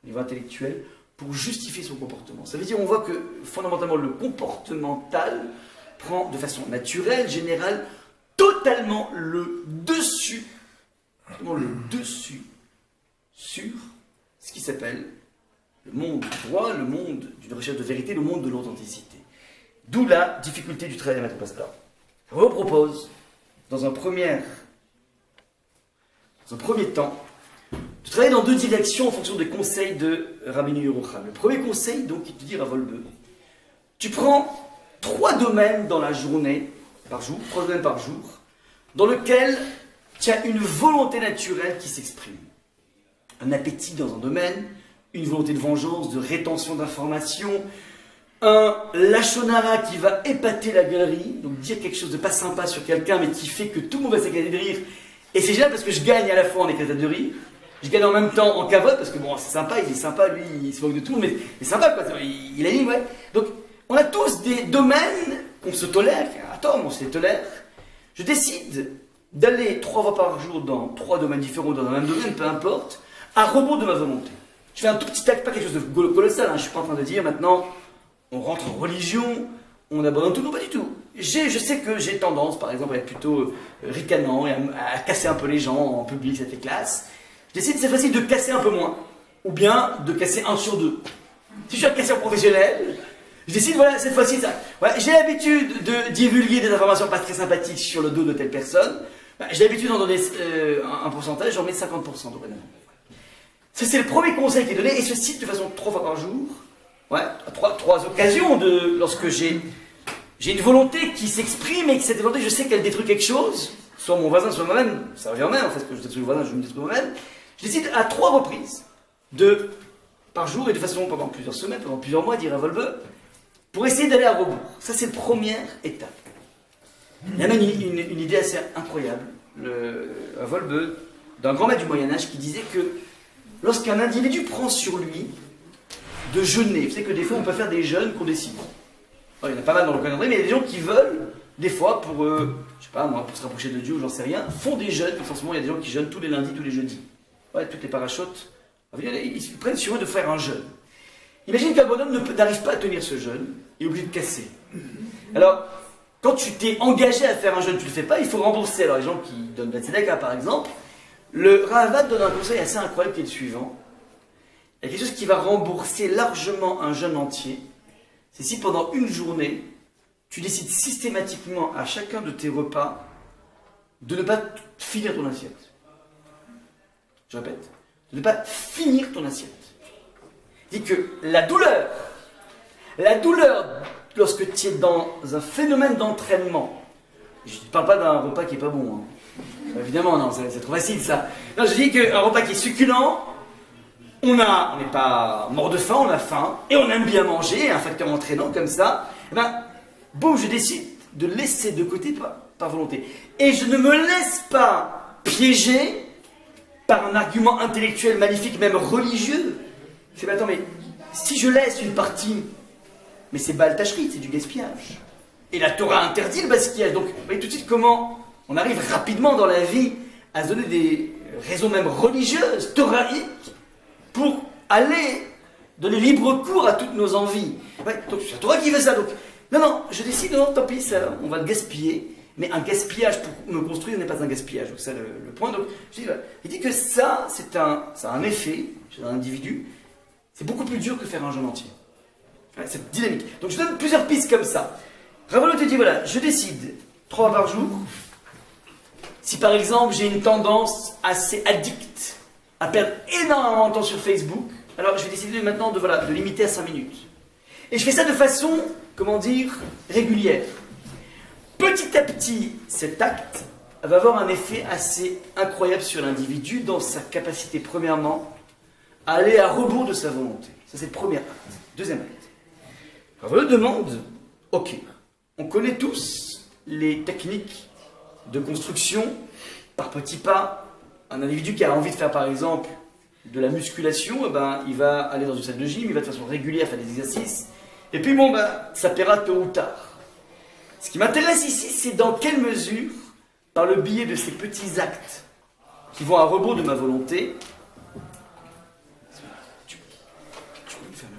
au niveau intellectuel pour justifier son comportement. Ça veut dire, on voit que fondamentalement le comportemental prend de façon naturelle, générale, totalement le dessus sur ce qui s'appelle le monde du droit, le monde d'une recherche de vérité, le monde de l'authenticité. D'où la difficulté du travail à mettre en place. Alors, je vous propose, dans un premier temps, de travailler dans deux directions en fonction des conseils de Rabbeinu Yerucham. Le premier conseil, donc, il te dit à Volbe, tu prends 3 domaines dans la journée, par jour, 3 domaines par jour, dans lesquels tu as une volonté naturelle qui s'exprime. Un appétit dans un domaine, une volonté de vengeance, de rétention d'informations, un lachonara qui va épater la galerie, donc dire quelque chose de pas sympa sur quelqu'un, mais qui fait que tout le monde va s'éclater de rire. Et c'est génial parce que je gagne à la fois en éclatant de rire, je gagne en même temps en cavote, parce que bon, c'est sympa, il est sympa, lui, il se moque de tout, mais c'est sympa, quoi, il anime, ouais. Donc, on a tous des domaines qu'on se tolère, attends, on se les tolère. Je décide d'aller 3 fois par jour dans 3 domaines différents, dans un même domaine, peu importe, à rebours de ma volonté. Je fais un tout petit acte, pas quelque chose de colossal, hein, je suis pas en train de dire maintenant, on rentre en religion, on abandonne tout, non, pas du tout. Je sais que j'ai tendance, par exemple, à être plutôt ricanant et à casser un peu les gens en public, ça fait classe. Je décide cette fois-ci de casser un peu moins, ou bien de casser 1 sur 2. Si je suis un casseur professionnel, je décide, voilà, cette fois-ci, ça. Voilà, j'ai l'habitude de divulguer des informations pas très sympathiques sur le dos de telle personne. Bah, j'ai l'habitude d'en donner un pourcentage, j'en mets 50% dorénavant. Ça, c'est le premier conseil qui est donné, et ce cite de façon 3 fois par jour. Ouais, 3 occasions de lorsque j'ai une volonté qui s'exprime et que cette volonté, je sais qu'elle détruit quelque chose, soit mon voisin, soit moi-même, ça revient au même, en fait, que je détruis le voisin, je me détruis moi-même. Je décide à 3 reprises, par jour et de façon pendant plusieurs semaines, pendant plusieurs mois, dire à Volbe, pour essayer d'aller à rebours. Ça, c'est la première étape. Il y a même une idée assez incroyable, à Volbe, d'un grand maître du Moyen-Âge qui disait que lorsqu'un individu prend sur lui de jeûner, vous savez que des fois on peut faire des jeûnes qu'on décide. Alors, il y en a pas mal dans le calendrier, mais il y a des gens qui veulent, des fois, pour, je sais pas moi, pour se rapprocher de Dieu ou j'en sais rien, font des jeûnes. Forcément, il y a des gens qui jeûnent tous les lundis, tous les jeudis. Ouais, toutes les parachutes, ils prennent sur eux de faire un jeûne. Imagine qu'un bonhomme n'arrive pas à tenir ce jeûne, il est obligé de casser. Alors, quand tu t'es engagé à faire un jeûne, tu ne le fais pas, il faut rembourser. Alors, les gens qui donnent la tzedaka, par exemple, le Ravad donne un conseil assez incroyable qui est le suivant. Il y a quelque chose qui va rembourser largement un jeûne entier. C'est si pendant une journée, tu décides systématiquement à chacun de tes repas de ne pas finir ton assiette. Je répète, de ne pas finir ton assiette. Dit que la douleur, lorsque tu es dans un phénomène d'entraînement, je ne parle pas d'un repas qui n'est pas bon, hein. Évidemment, non, c'est trop facile ça. Non, je dis qu'un repas qui est succulent, on n'est pas mort de faim, on a faim, et on aime bien manger, un facteur entraînant comme ça, et ben, boum, je décide de laisser de côté par volonté. Et je ne me laisse pas piéger par un argument intellectuel magnifique, même religieux. Je dis, attends, mais si je laisse une partie, mais c'est Baal Tachrit, c'est du gaspillage. Et la Torah interdit le gaspillage. Donc, vous voyez tout de suite comment on arrive rapidement dans la vie à se donner des raisons même religieuses, torahiques, pour aller donner libre cours à toutes nos envies. Ouais, donc c'est la Torah qui fait ça. Donc, non, je décide, non, tant pis, ça, on va le gaspiller. Mais un gaspillage pour me construire n'est pas un gaspillage. Donc, c'est le point. Donc, je dis, voilà. Il dit que ça a un effet chez un individu. C'est beaucoup plus dur que faire un jeûne entier. Ouais, c'est dynamique. Donc, je donne plusieurs pistes comme ça. Ravolo te dit, voilà, je décide 3 par jour. Si par exemple, j'ai une tendance assez addicte à perdre énormément de temps sur Facebook, alors je vais décider maintenant de limiter à 5 minutes. Et je fais ça de façon, comment dire, régulière. Petit à petit, cet acte va avoir un effet assez incroyable sur l'individu dans sa capacité, premièrement, à aller à rebours de sa volonté. Ça, c'est le premier acte. Deuxième acte. Alors, je me demande, ok, on connaît tous les techniques de construction par petits pas. Un individu qui a envie de faire, par exemple, de la musculation, eh ben, il va aller dans une salle de gym, il va de façon régulière faire des exercices, et puis bon, ça paiera tôt ou tard. Ce qui m'intéresse ici, c'est dans quelle mesure, par le biais de ces petits actes qui vont à rebours de ma volonté, tu peux me faire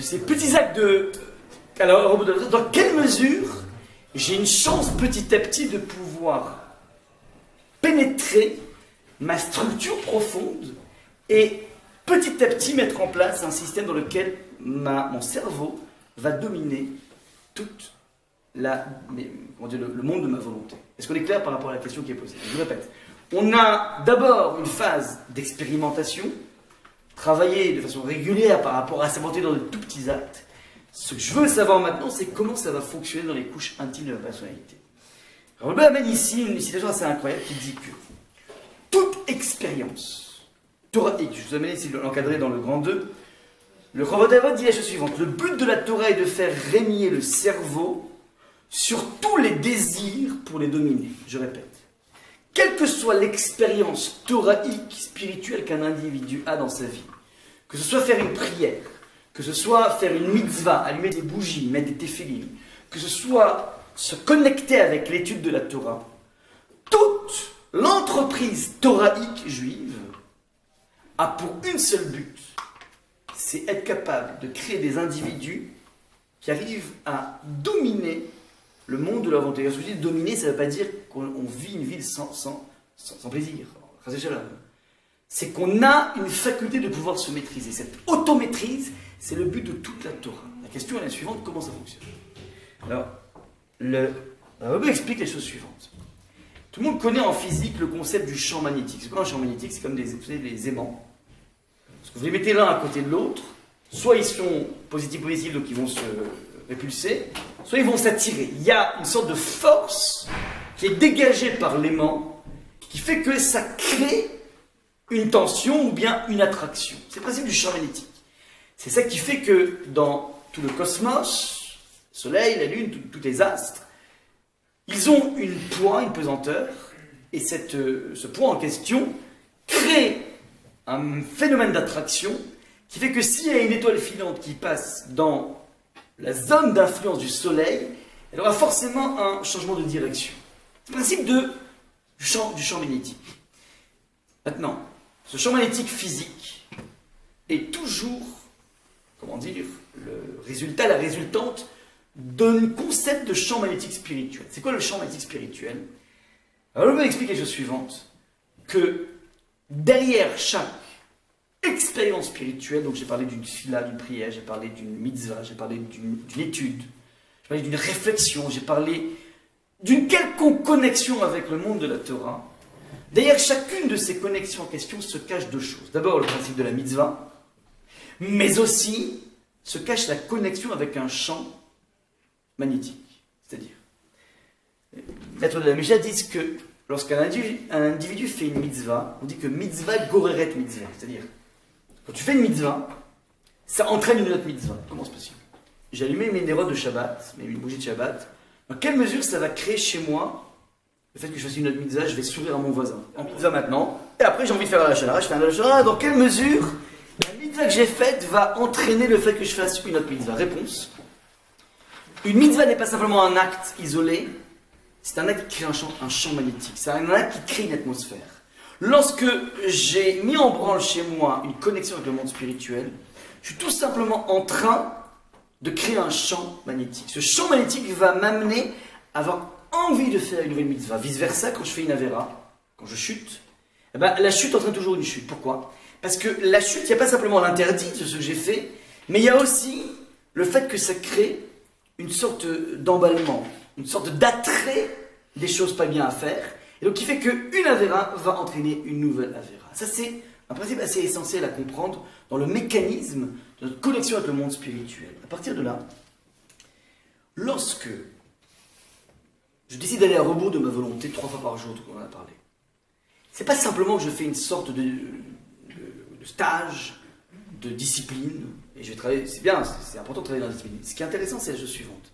ces petits actes de... Alors, dans quelle mesure j'ai une chance petit à petit de pouvoir pénétrer ma structure profonde et petit à petit mettre en place un système dans lequel mon cerveau va dominer toute le monde de ma volonté. Est-ce qu'on est clair par rapport à la question qui est posée? Je vous répète. On a d'abord une phase d'expérimentation, travailler de façon régulière par rapport à sa volonté dans de tout petits actes. Ce que je veux savoir maintenant, c'est comment ça va fonctionner dans les couches intimes de ma personnalité. Alors, le amène ici une citation assez incroyable qui dit que toute expérience thoraïque, je vous amène ici l'encadrer dans le grand 2, le Chovot dit la chose suivante: le but de la Torah est de faire régner le cerveau sur tous les désirs pour les dominer. Je répète. Quelle que soit l'expérience thoraïque, spirituelle qu'un individu a dans sa vie, que ce soit faire une prière, que ce soit faire une mitzvah, allumer des bougies, mettre des téphilines, que ce soit se connecter avec l'étude de la Torah, toute l'entreprise thoraïque juive a pour une seule but, c'est être capable de créer des individus qui arrivent à dominer le monde de la volonté. Quand je dis dominer, ça ne veut pas dire qu'on vit une vie sans plaisir. C'est qu'on a une faculté de pouvoir se maîtriser. Cette automaîtrise, c'est le but de toute la Torah. La question est la suivante: comment ça fonctionne? Alors, le Rabbi explique les choses suivantes. Tout le monde connaît en physique le concept du champ magnétique. C'est quoi un champ magnétique? C'est comme des aimants. Parce que vous les mettez l'un à côté de l'autre, soit ils sont positifs, donc ils vont se répulser, soit ils vont s'attirer. Il y a une sorte de force qui est dégagée par l'aimant, qui fait que ça crée une tension ou bien une attraction. C'est le principe du champ magnétique. C'est ça qui fait que dans tout le cosmos, le Soleil, la Lune, tous les astres, ils ont une poids, une pesanteur, et ce poids en question crée un phénomène d'attraction qui fait que s'il y a une étoile filante qui passe dans la zone d'influence du Soleil, elle aura forcément un changement de direction. C'est le principe du champ magnétique. Maintenant, ce champ magnétique physique est toujours, comment dire, la résultante d'un concept de champ magnétique spirituel. C'est quoi le champ magnétique spirituel? Alors, je vais expliquer la chose suivante, que derrière chaque expérience spirituelle, donc j'ai parlé d'une fila, d'une prière, j'ai parlé d'une mitzvah, j'ai parlé d'une étude, j'ai parlé d'une réflexion, j'ai parlé d'une quelconque connexion avec le monde de la Torah. Derrière chacune de ces connexions en question se cachent deux choses. D'abord le principe de la mitzvah, mais aussi se cache la connexion avec un champ magnétique. C'est-à-dire, les maîtres de la Mishnah disent que lorsqu'un individu fait une mitzvah, on dit que mitzvah goreret mitzvah. C'est-à-dire, quand tu fais une mitzvah, ça entraîne une autre mitzvah. Comment c'est possible? J'ai allumé mes nérodes de Shabbat, mes bougies de Shabbat. Dans quelle mesure ça va créer chez moi le fait que je fasse une autre mitzvah, je vais sourire à mon voisin. En mitzvah maintenant, et après j'ai envie de faire la shana, je fais un shana. Dans quelle mesure la mitzvah que j'ai faite va entraîner le fait que je fasse une autre mitzvah? Réponse: une mitzvah n'est pas simplement un acte isolé, c'est un acte qui crée un champ magnétique. C'est un acte qui crée une atmosphère. Lorsque j'ai mis en branle chez moi une connexion avec le monde spirituel, je suis tout simplement en train de créer un champ magnétique. Ce champ magnétique va m'amener à avoir envie de faire une nouvelle mitzvah. Vice versa, quand je fais une avéra, quand je chute, eh ben, la chute entraîne toujours une chute. Pourquoi? Parce que la chute, il n'y a pas simplement l'interdit de ce que j'ai fait, mais il y a aussi le fait que ça crée une sorte d'emballement, une sorte d'attrait des choses pas bien à faire, et donc qui fait qu'une avéra va entraîner une nouvelle avéra. Ça, c'est un principe assez essentiel à comprendre dans le mécanisme de notre connexion avec le monde spirituel. À partir de là, lorsque je décide d'aller à rebours de ma volonté 3 fois par jour, tout comme on en a parlé, c'est pas simplement que je fais une sorte de stage, de discipline, et je vais travailler, c'est bien, c'est important de travailler dans la discipline. Ce qui est intéressant, c'est la chose suivante.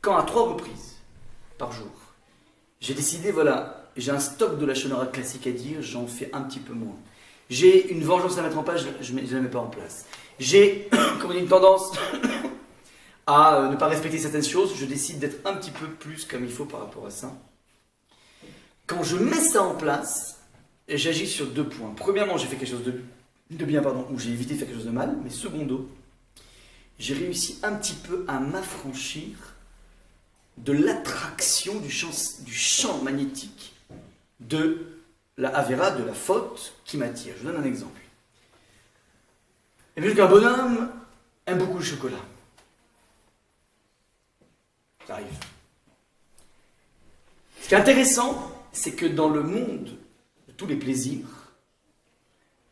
Quand à 3 reprises par jour, j'ai décidé, voilà, j'ai un stock de la shonara classique à dire, j'en fais un petit peu moins. J'ai une vengeance à mettre en place, je ne la mets pas en place. J'ai, comme on dit, une tendance à ne pas respecter certaines choses, je décide d'être un petit peu plus comme il faut par rapport à ça. Quand je mets ça en place, j'agis sur 2 points. Premièrement, j'ai fait quelque chose de bien, ou j'ai évité de faire quelque chose de mal, mais secondo, j'ai réussi un petit peu à m'affranchir de l'attraction du champ magnétique de la Avera, de la faute qui m'attire. Je vous donne un exemple. Et bien qu'un bonhomme aime beaucoup le chocolat. Ça arrive. Ce qui est intéressant, c'est que dans le monde de tous les plaisirs,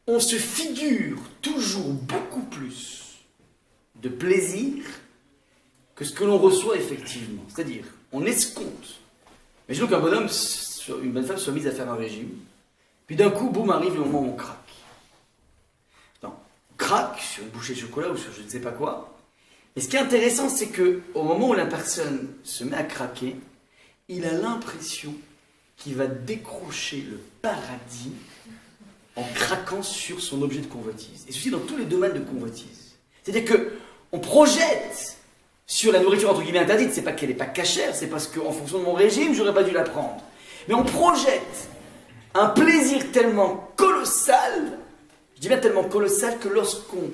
on se figure toujours beaucoup plus de plaisir que ce que l'on reçoit effectivement. C'est-à-dire, on escompte. Imaginons qu'un bonhomme, une bonne femme soit mise à faire un régime, puis d'un coup, boum, arrive le moment où on craque. Non, on craque sur une bouchée de chocolat ou sur je ne sais pas quoi. Et ce qui est intéressant, c'est qu'au moment où la personne se met à craquer, il a l'impression qu'il va décrocher le paradis en craquant sur son objet de convoitise. Et ceci dans tous les domaines de convoitise. C'est-à-dire qu'on projette sur la nourriture entre guillemets interdite, c'est pas qu'elle n'est pas cachère, c'est parce qu'en fonction de mon régime, j'aurais pas dû la prendre. Mais on projette un plaisir tellement colossal, je dis bien tellement colossal, que lorsqu'on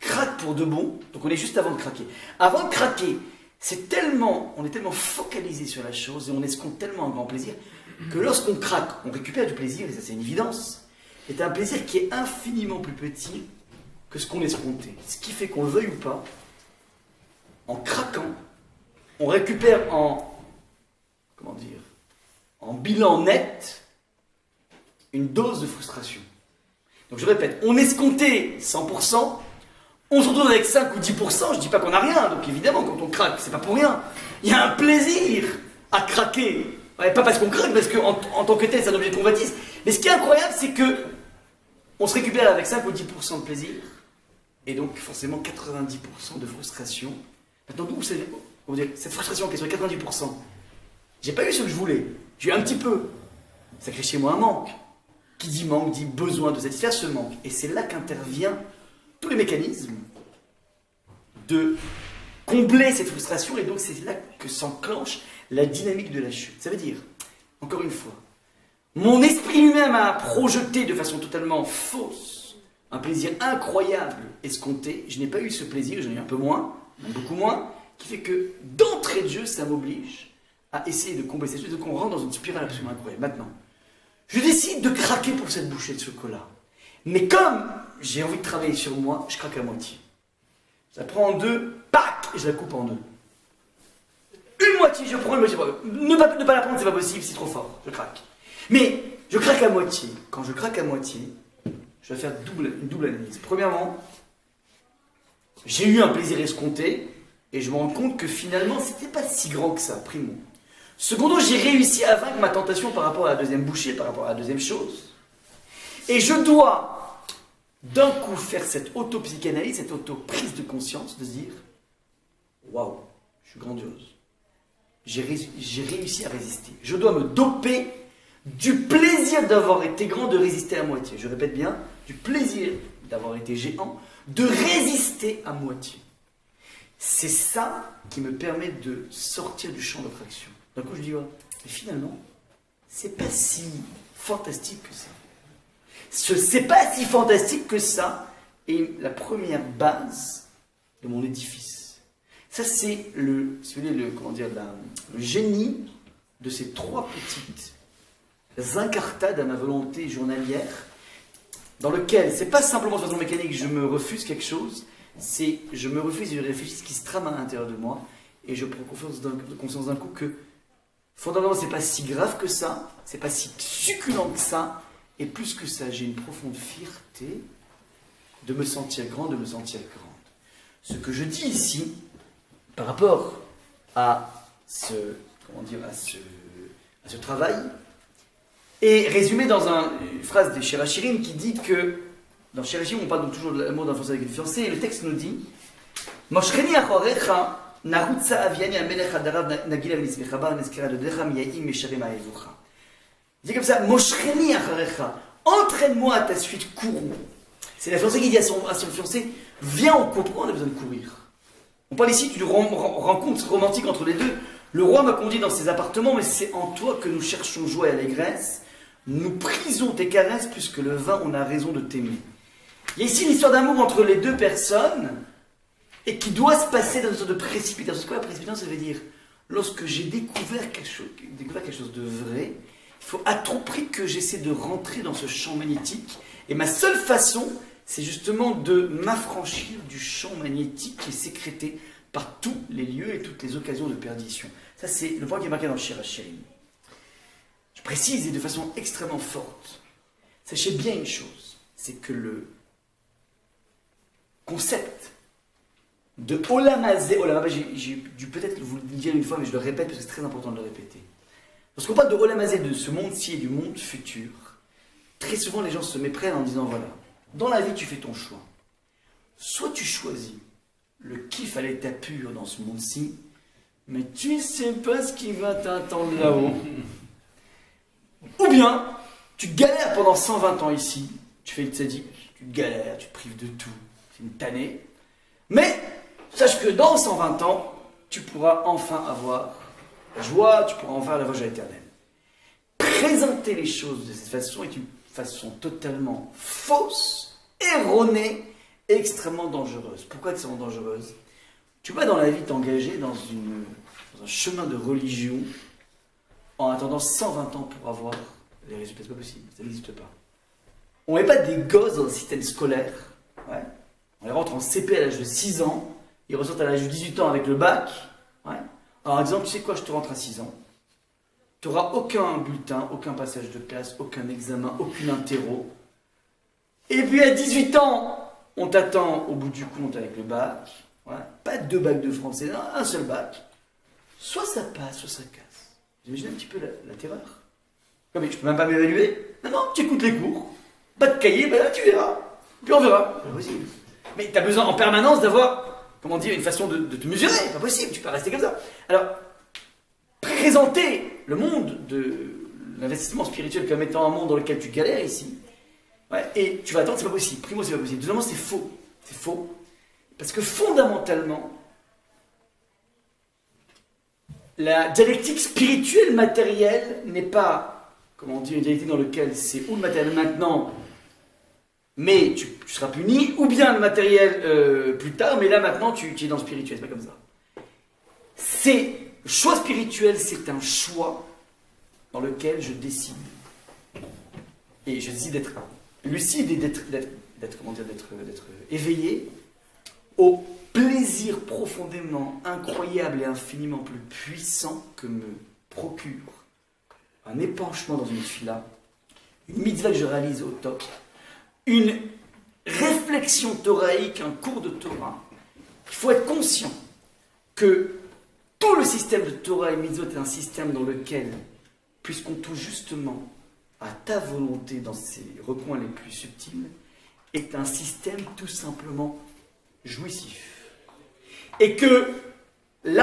craque pour de bon, donc on est juste avant de craquer. Avant de craquer, on est tellement focalisé sur la chose et on escompte tellement un grand plaisir que lorsqu'on craque, on récupère du plaisir, et ça c'est une évidence, c'est un plaisir qui est infiniment plus petit que ce qu'on escomptait. Ce qui fait qu'on le veuille ou pas, en craquant, on récupère en bilan net, une dose de frustration. Donc je répète, on escomptait 100%, on se retrouve avec 5 ou 10%, je ne dis pas qu'on n'a rien, donc évidemment quand on craque, c'est pas pour rien. Il y a un plaisir à craquer. Ouais, pas parce qu'on craque, parce qu'en tant que tel, c'est un objet de convoitise. Mais ce qui est incroyable, c'est que on se récupère avec 5 ou 10% de plaisir, et donc forcément 90% de frustration. Maintenant, d'où cette frustration qui est sur 90%, j'ai pas eu ce que je voulais, j'ai eu un petit peu. Ça crée chez moi un manque. Qui dit manque, dit besoin de satisfaire ce manque. Et c'est là qu'interviennent tous les mécanismes de combler cette frustration, et donc c'est là que s'enclenche la dynamique de la chute. Ça veut dire, encore une fois, mon esprit lui-même a projeté de façon totalement fausse un plaisir incroyable escompté. Je n'ai pas eu ce plaisir, j'en ai eu un peu moins, beaucoup moins, qui fait que d'entrée de jeu, ça m'oblige à essayer de combler cette chose, donc on rentre dans une spirale absolument incroyable. Maintenant, je décide de craquer pour cette bouchée de chocolat. Mais comme j'ai envie de travailler sur moi, je craque à moitié. Je la prends en deux, pac, et je la coupe en deux. Une moitié, je prends une moitié. Ne pas la prendre, c'est pas possible, c'est trop fort, je craque. Mais je craque à moitié. Quand je craque à moitié, je vais faire une double analyse. Premièrement, j'ai eu un plaisir escompté, et je me rends compte que finalement, c'était pas si grand que ça, primo. Secondo, j'ai réussi à vaincre ma tentation par rapport à la deuxième bouchée, par rapport à la deuxième chose. Et je dois, d'un coup, faire cette auto-psychanalyse, cette auto-prise de conscience, de se dire « Waouh, je suis grandiose. J'ai réussi à résister. Je dois me doper du plaisir d'avoir été grand, de résister à moitié. » Je répète bien, du plaisir d'avoir été géant, de résister à moitié. C'est ça qui me permet de sortir du champ d'attraction. D'un coup, je dis, ouais, mais finalement, c'est pas si fantastique que ça. C'est pas si fantastique que ça est la première base de mon édifice. Ça, c'est le génie de ces trois petites incartades à ma volonté journalière, dans lequel, c'est pas simplement de façon mécanique, je me refuse quelque chose, c'est je me refuse et je réfléchis ce qui se trame à l'intérieur de moi, et je prends conscience d'un coup que fondamentalement, c'est pas si grave que ça, c'est pas si succulent que ça, et plus que ça, j'ai une profonde fierté de me sentir grand, de me sentir grande. Ce que je dis ici, par rapport à ce travail, est résumé dans une phrase de Shirachirim qui dit que, dans Shirachirim, on parle donc toujours de l'amour d'un fiancé avec une fiancée, et le texte nous dit Moshcheni achorecha narutza aviani amelech adarav nagila v'nismecha bar neskera dodecha miyaim meshavem ha'evucha. Il dit comme ça, Moshcheni achorecha, entraîne-moi à ta suite, courons. C'est la fiancée qui dit à son fiancé, viens, on court, pourquoi on a besoin de courir? On parle ici d'une rencontre romantique entre les deux. Le roi m'a conduit dans ses appartements, mais c'est en toi que nous cherchons joie et allégresse. Nous prisons tes caresses plus que le vin, on a raison de t'aimer. Il y a ici une histoire d'amour entre les deux personnes et qui doit se passer dans une sorte de précipitation. C'est quoi la précipitation? Ça veut dire, lorsque j'ai découvert quelque chose de vrai, il faut à tout prix que j'essaie de rentrer dans ce champ magnétique, et ma seule façon, c'est justement de m'affranchir du champ magnétique qui est sécrété par tous les lieux et toutes les occasions de perdition. Ça, c'est le point qui est marqué dans le Shir HaShirim. Je précise, et de façon extrêmement forte, sachez bien une chose, c'est que le concept de Olam Hazeh, j'ai dû peut-être vous le dire une fois, mais je le répète parce que c'est très important de le répéter. Lorsqu'on parle de Olam Hazeh, de ce monde-ci et du monde futur, très souvent les gens se méprennent en disant, voilà, dans la vie tu fais ton choix. Soit tu choisis le kiff à l'état pur dans ce monde-ci, mais tu ne sais pas ce qui va t'attendre là-haut. Ou bien, tu galères pendant 120 ans ici, tu fais le tzaddik, tu galères, tu te prives de tout, c'est une tannée. Mais, sache que dans 120 ans, tu pourras enfin avoir la joie, tu pourras enfin avoir la joie éternelle. Présenter les choses de cette façon est une façon totalement fausse, erronée et extrêmement dangereuse. Pourquoi extrêmement dangereuse? Tu vas dans la vie t'engager dans un chemin de religion en attendant 120 ans pour avoir les résultats. C'est pas possible, ça n'existe pas. On n'est pas des gosses dans un système scolaire. Ouais. On les rentre en CP à l'âge de 6 ans, ils ressortent à l'âge de 18 ans avec le bac. Ouais. Alors, en disant, tu sais quoi, je te rentre à 6 ans. Tu n'auras aucun bulletin, aucun passage de classe, aucun examen, aucune interro. Et puis à 18 ans, on t'attend au bout du compte avec le bac. Ouais. Pas 2 bacs de français, non, un seul bac. Soit ça passe, soit ça casse. Vous imaginez un petit peu la terreur? Comme je peux même pas m'évaluer. Non, non, tu écoutes les cours. Pas de cahier, ben là tu verras. Puis on verra. C'est pas possible. Mais tu as besoin en permanence d'avoir, comment dire, une façon de te mesurer. C'est pas possible, tu peux pas rester comme ça. Alors, présenter le monde de l'investissement spirituel comme étant un monde dans lequel tu galères ici, ouais, et tu vas attendre, c'est pas possible. Primo, c'est pas possible. Deuxièmement, c'est faux. C'est faux. Parce que fondamentalement, la dialectique spirituelle matérielle n'est pas, comment dire, une dialectique dans laquelle c'est ou le matériel maintenant, mais tu seras puni, ou bien le matériel plus tard, mais là maintenant tu es dans le spirituel, c'est pas comme ça. Le choix spirituel, c'est un choix dans lequel je décide. Et je décide d'être lucide et d'être éveillé au plaisir profondément incroyable et infiniment plus puissant que me procure un épanchement dans une fila, une mitzvah que je réalise au top, une réflexion thoraïque, un cours de Torah. Il faut être conscient que tout le système de Torah et mitzvot est un système dans lequel, puisqu'on touche justement à ta volonté dans ses recoins les plus subtils, est un système tout simplement jouissif. Et que le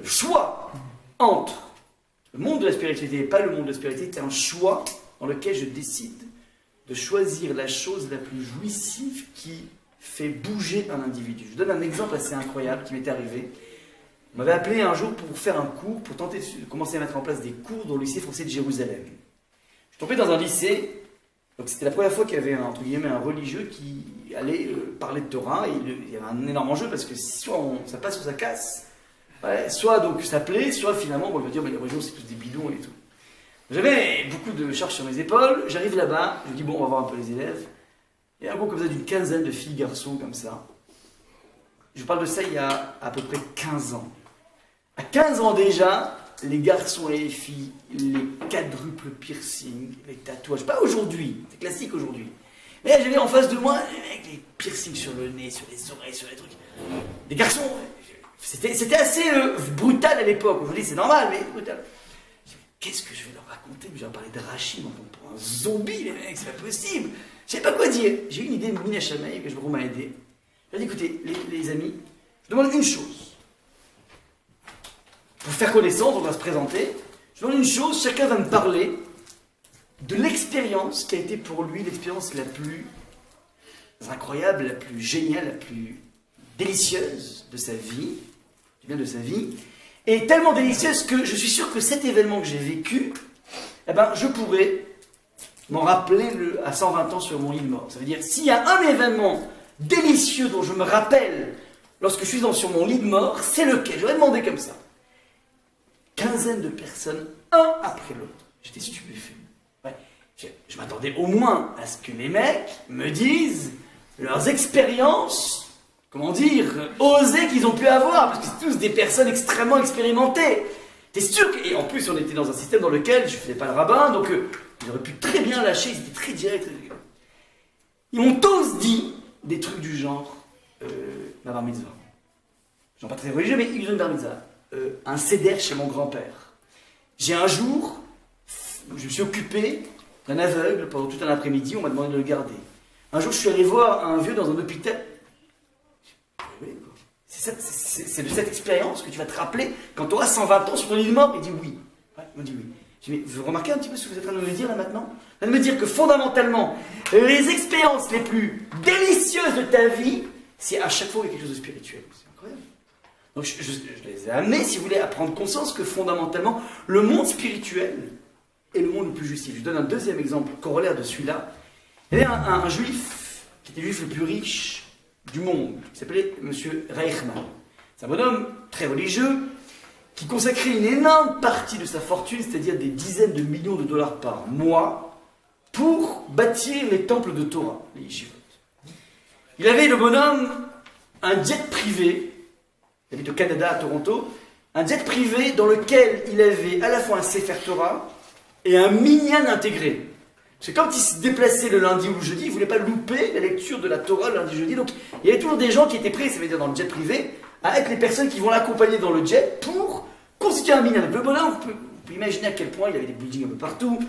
choix entre le monde de la spiritualité et pas le monde de la spiritualité est un choix dans lequel je décide de choisir la chose la plus jouissive qui fait bouger un individu. Je vous donne un exemple assez incroyable qui m'est arrivé. On m'avait appelé un jour pour faire un cours, pour tenter de commencer à mettre en place des cours dans le lycée français de Jérusalem. Je suis tombé dans un lycée, donc c'était la première fois qu'il y avait entre guillemets un religieux qui allait parler de Torah, et il y avait un énorme enjeu parce que soit ça passe soit ça casse, ouais, soit donc ça plaît, soit finalement on va dire les religions c'est tous des bidons et tout. J'avais beaucoup de charges sur mes épaules, j'arrive là-bas, je me dis bon on va voir un peu les élèves, il y a un groupe comme ça d'une quinzaine de filles, garçons comme ça. Je parle de ça il y a à peu près 15 ans. À 15 ans déjà, les garçons et les filles, les quadruples piercings, les tatouages, pas aujourd'hui, c'est classique aujourd'hui. Mais là, j'avais en face de moi les mecs, les piercings sur le nez, sur les oreilles, sur les trucs. Des garçons, c'était assez brutal à l'époque. Aujourd'hui, c'est normal, mais brutal. Qu'est-ce que je vais leur raconter? Je vais leur parler de Rachid, pour un zombie, les mecs, c'est pas possible. Je savais pas quoi dire. J'ai eu une idée, Mina Chamaï, que je m'a aidé. J'ai dit, écoutez, les amis, je demande une chose. Pour faire connaissance, on va se présenter. Je demande une chose, chacun va me parler de l'expérience qui a été pour lui l'expérience la plus incroyable, la plus géniale, la plus délicieuse de sa vie, du bien de sa vie, et tellement délicieuse que je suis sûr que cet événement que j'ai vécu, eh ben, je pourrais m'en rappeler à 120 ans sur mon lit de mort. Ça veut dire, s'il y a un événement délicieux dont je me rappelle lorsque je suis sur mon lit de mort, c'est lequel? J'aurais demandé comme ça. Quinzaine de personnes, un après l'autre. J'étais stupéfait. Ouais. Je m'attendais au moins à ce que les mecs me disent leurs expériences, comment dire, osées qu'ils ont pu avoir, parce que c'est tous des personnes extrêmement expérimentées. T'es sûr que... Et en plus, on était dans un système dans lequel je ne faisais pas le rabbin, donc ils auraient pu très bien lâcher, ils étaient très directs. Ils m'ont tous dit des trucs du genre, la bar mitzvah. Je ne suis pas très religieux, mais ils ont une bar mitzvah. Un seder chez mon grand-père. J'ai un jour, je me suis occupé d'un aveugle pendant tout un après-midi, on m'a demandé de le garder. Un jour, je suis allé voir un vieux dans un hôpital. C'est de cette expérience que tu vas te rappeler quand tu auras 120 ans sur ton lit de mort. Il dit oui. Ouais, il m'a dit oui. Je dis, mais vous remarquez un petit peu ce que vous êtes en train de me dire là maintenant? De me dire que fondamentalement, les expériences les plus délicieuses de ta vie, c'est à chaque fois qu'il y a quelque chose de spirituel. C'est incroyable. Donc je les ai amenés, si vous voulez, à prendre conscience que fondamentalement, le monde spirituel est le monde le plus justif. Je donne un deuxième exemple corollaire de celui-là. Il y avait un juif qui était le juif le plus riche du monde, qui s'appelait M. Reichmann. C'est un bonhomme très religieux qui consacrait une énorme partie de sa fortune, c'est-à-dire des dizaines de millions de dollars par mois, pour bâtir les temples de Torah, les yeshivot. Il avait, le bonhomme, un jet privé, il habite au Canada, à Toronto, un jet privé dans lequel il avait à la fois un Sefer Torah et un minyan intégré. C'est quand il se déplaçait le lundi ou le jeudi, il ne voulait pas louper la lecture de la Torah le lundi et jeudi. Donc il y avait toujours des gens qui étaient prêts, ça veut dire dans le jet privé, à être les personnes qui vont l'accompagner dans le jet pour constituer un minyan. Le bonhomme, vous pouvez imaginer à quel point il avait des buildings un peu partout.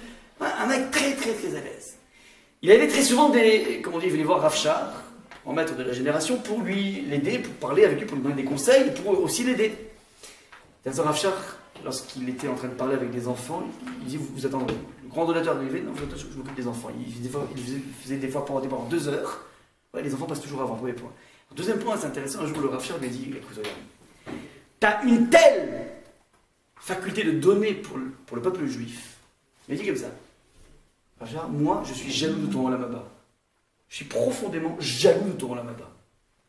Un mec très très très à l'aise. Il avait très souvent des... Comment on dit, il venait voir Rav Shach, en maître de la génération, pour lui l'aider, pour parler avec lui, pour lui donner des conseils, et pour aussi l'aider. Rav Shach, lorsqu'il était en train de parler avec des enfants, il dit, vous attendez. Le grand donateur est arrivé, non, je m'occupe des enfants. Il faisait des fois pendant 2 heures. Ouais, les enfants passent toujours avant, premier point. Deuxième point, c'est intéressant, un jour le Rav Shach lui a dit, écoute, regarde, t'as une telle faculté de donner pour le peuple juif. Il m'a dit comme ça, Rav Shach, moi, je suis jaloux de ton Olam Haba. Je suis profondément jaloux de ton Olam Haba.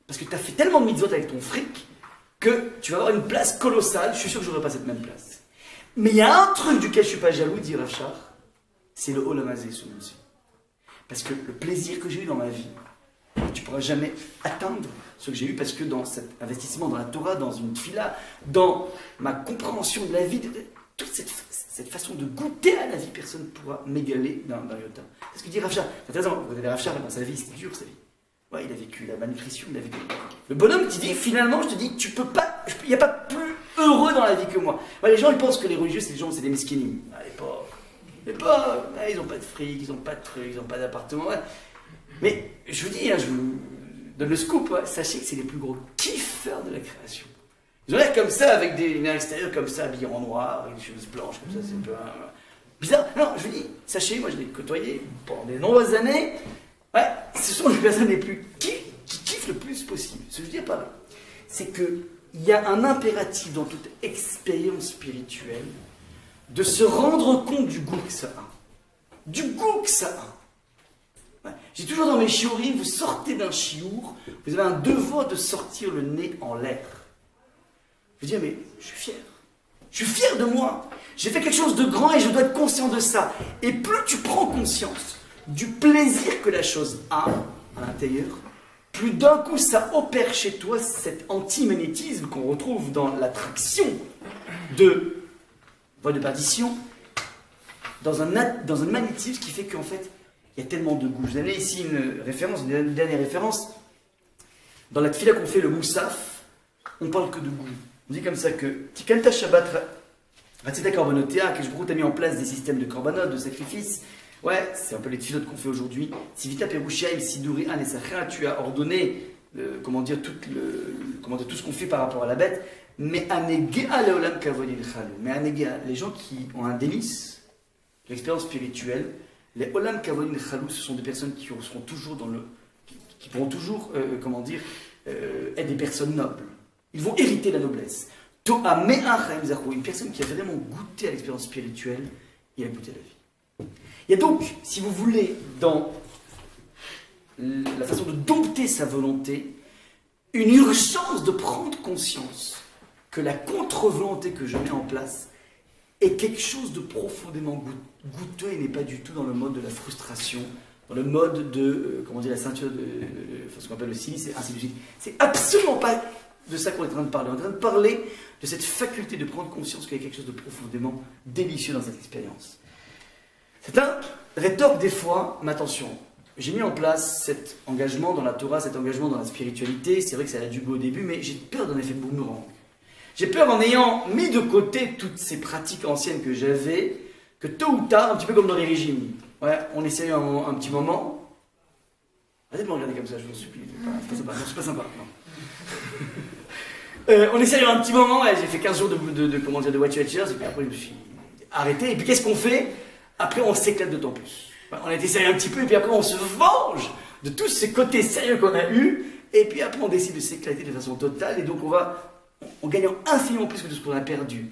Parce que t'as fait tellement de mitzvot avec ton fric que tu vas avoir une place colossale, je suis sûr que j'aurai pas cette même place. Mais il y a un truc duquel je suis pas jaloux, dit Rav Shach, c'est le Olam Hazé, ce monde-ci. Parce que le plaisir que j'ai eu dans ma vie, tu ne pourras jamais atteindre ce que j'ai eu, parce que dans cet investissement dans la Torah, dans une tfila, dans ma compréhension de la vie, toute cette façon de goûter à la vie, personne ne pourra m'égaler d'un iota. C'est ce que dit Rav Shach. Vous avez Rav Shach, dans sa vie, c'était dur sa vie. Ouais, il a vécu la malnutrition, il a vécu... Le bonhomme qui dit, finalement, je te dis, tu peux pas, il n'y a pas plus heureux dans la vie que moi. Ouais, les gens, ils pensent que les religieux, c'est des mesquinis. Ah, les pauvres. Ils n'ont pas de fric, ils n'ont pas de trucs, ils n'ont pas d'appartement. Ouais. Mais je vous dis, hein, je vous donne le scoop, ouais, sachez que c'est les plus gros kiffeurs de la création. Ils ont l'air comme ça, avec une extérieur comme ça, habillés en noir, avec des cheveux blanches, comme ça, c'est un peu bizarre. Non, je vous dis, sachez, moi je l'ai côtoyé pendant de nombreuses années. Ouais, ce sont les personnes les plus qui kiffent le plus possible. Ce que je veux dire par là, c'est qu'il y a un impératif dans toute expérience spirituelle de se rendre compte du goût que ça a. Du goût que ça a. Ouais. J'ai toujours dans mes shiurim, vous sortez d'un shiur, vous avez un devoir de sortir le nez en l'air. Je veux dire, mais je suis fier. Je suis fier de moi. J'ai fait quelque chose de grand et je dois être conscient de ça. Et plus tu prends conscience du plaisir que la chose a à l'intérieur, plus d'un coup ça opère chez toi cet antimagnétisme qu'on retrouve dans l'attraction de voie de perdition, dans un magnétisme qui fait qu'en fait, il y a tellement de goût. Je vous donne ici une référence, une dernière référence. Dans la tfila qu'on fait, le moussaf, on parle que de goût. On dit comme ça que Tikanta Shabbat Ratzita Korbanotera, que je t'ai mis en place des systèmes de korbanot, de sacrifices. Ouais, c'est un peu les tfilotes qu'on fait aujourd'hui. Si Vita Perushaim, Siduri An et Sachra, tu as ordonné, comment dire, tout ce qu'on fait par rapport à la bête. Mais Anegea Leolam Kavodim Chalou. Mais Anegea, les gens qui ont un délice, l'expérience spirituelle, les Olam Kavodim Chalou, ce sont des personnes qui seront toujours qui pourront toujours, être des personnes nobles. Ils vont hériter la noblesse. To'a Me'ach Chaim Zachou, une personne qui a vraiment goûté à l'expérience spirituelle, il a goûté à la vie. Il y a donc, si vous voulez, dans la façon de dompter sa volonté, une urgence de prendre conscience que la contre-volonté que je mets en place est quelque chose de profondément goûteux et n'est pas du tout dans le mode de la frustration, dans le mode de, comment dire, la ceinture de ce qu'on appelle le silice, et ainsi de suite. C'est absolument pas de ça qu'on est en train de parler. On est en train de parler de cette faculté de prendre conscience qu'il y a quelque chose de profondément délicieux dans cette expérience. Certains rétorquent des fois, mais attention, j'ai mis en place cet engagement dans la Torah, cet engagement dans la spiritualité, c'est vrai que ça a du goût au début, mais j'ai peur d'un effet boomerang. J'ai peur en ayant mis de côté toutes ces pratiques anciennes que j'avais, que tôt ou tard, un petit peu comme dans les régimes, ouais, on essaye un petit moment. Arrêtez de me regarder comme ça, je vous en supplie, c'est pas sympa, non. On essaye un petit moment, ouais, j'ai fait 15 jours de Watch Watchers, et puis après je me suis arrêté, et puis qu'est-ce qu'on fait? Après on s'éclate d'autant plus. On a été sérieux un petit peu, et puis après on se venge de tous ces côtés sérieux qu'on a eus, et puis après on décide de s'éclater de façon totale, et donc on gagne infiniment plus que tout ce qu'on a perdu.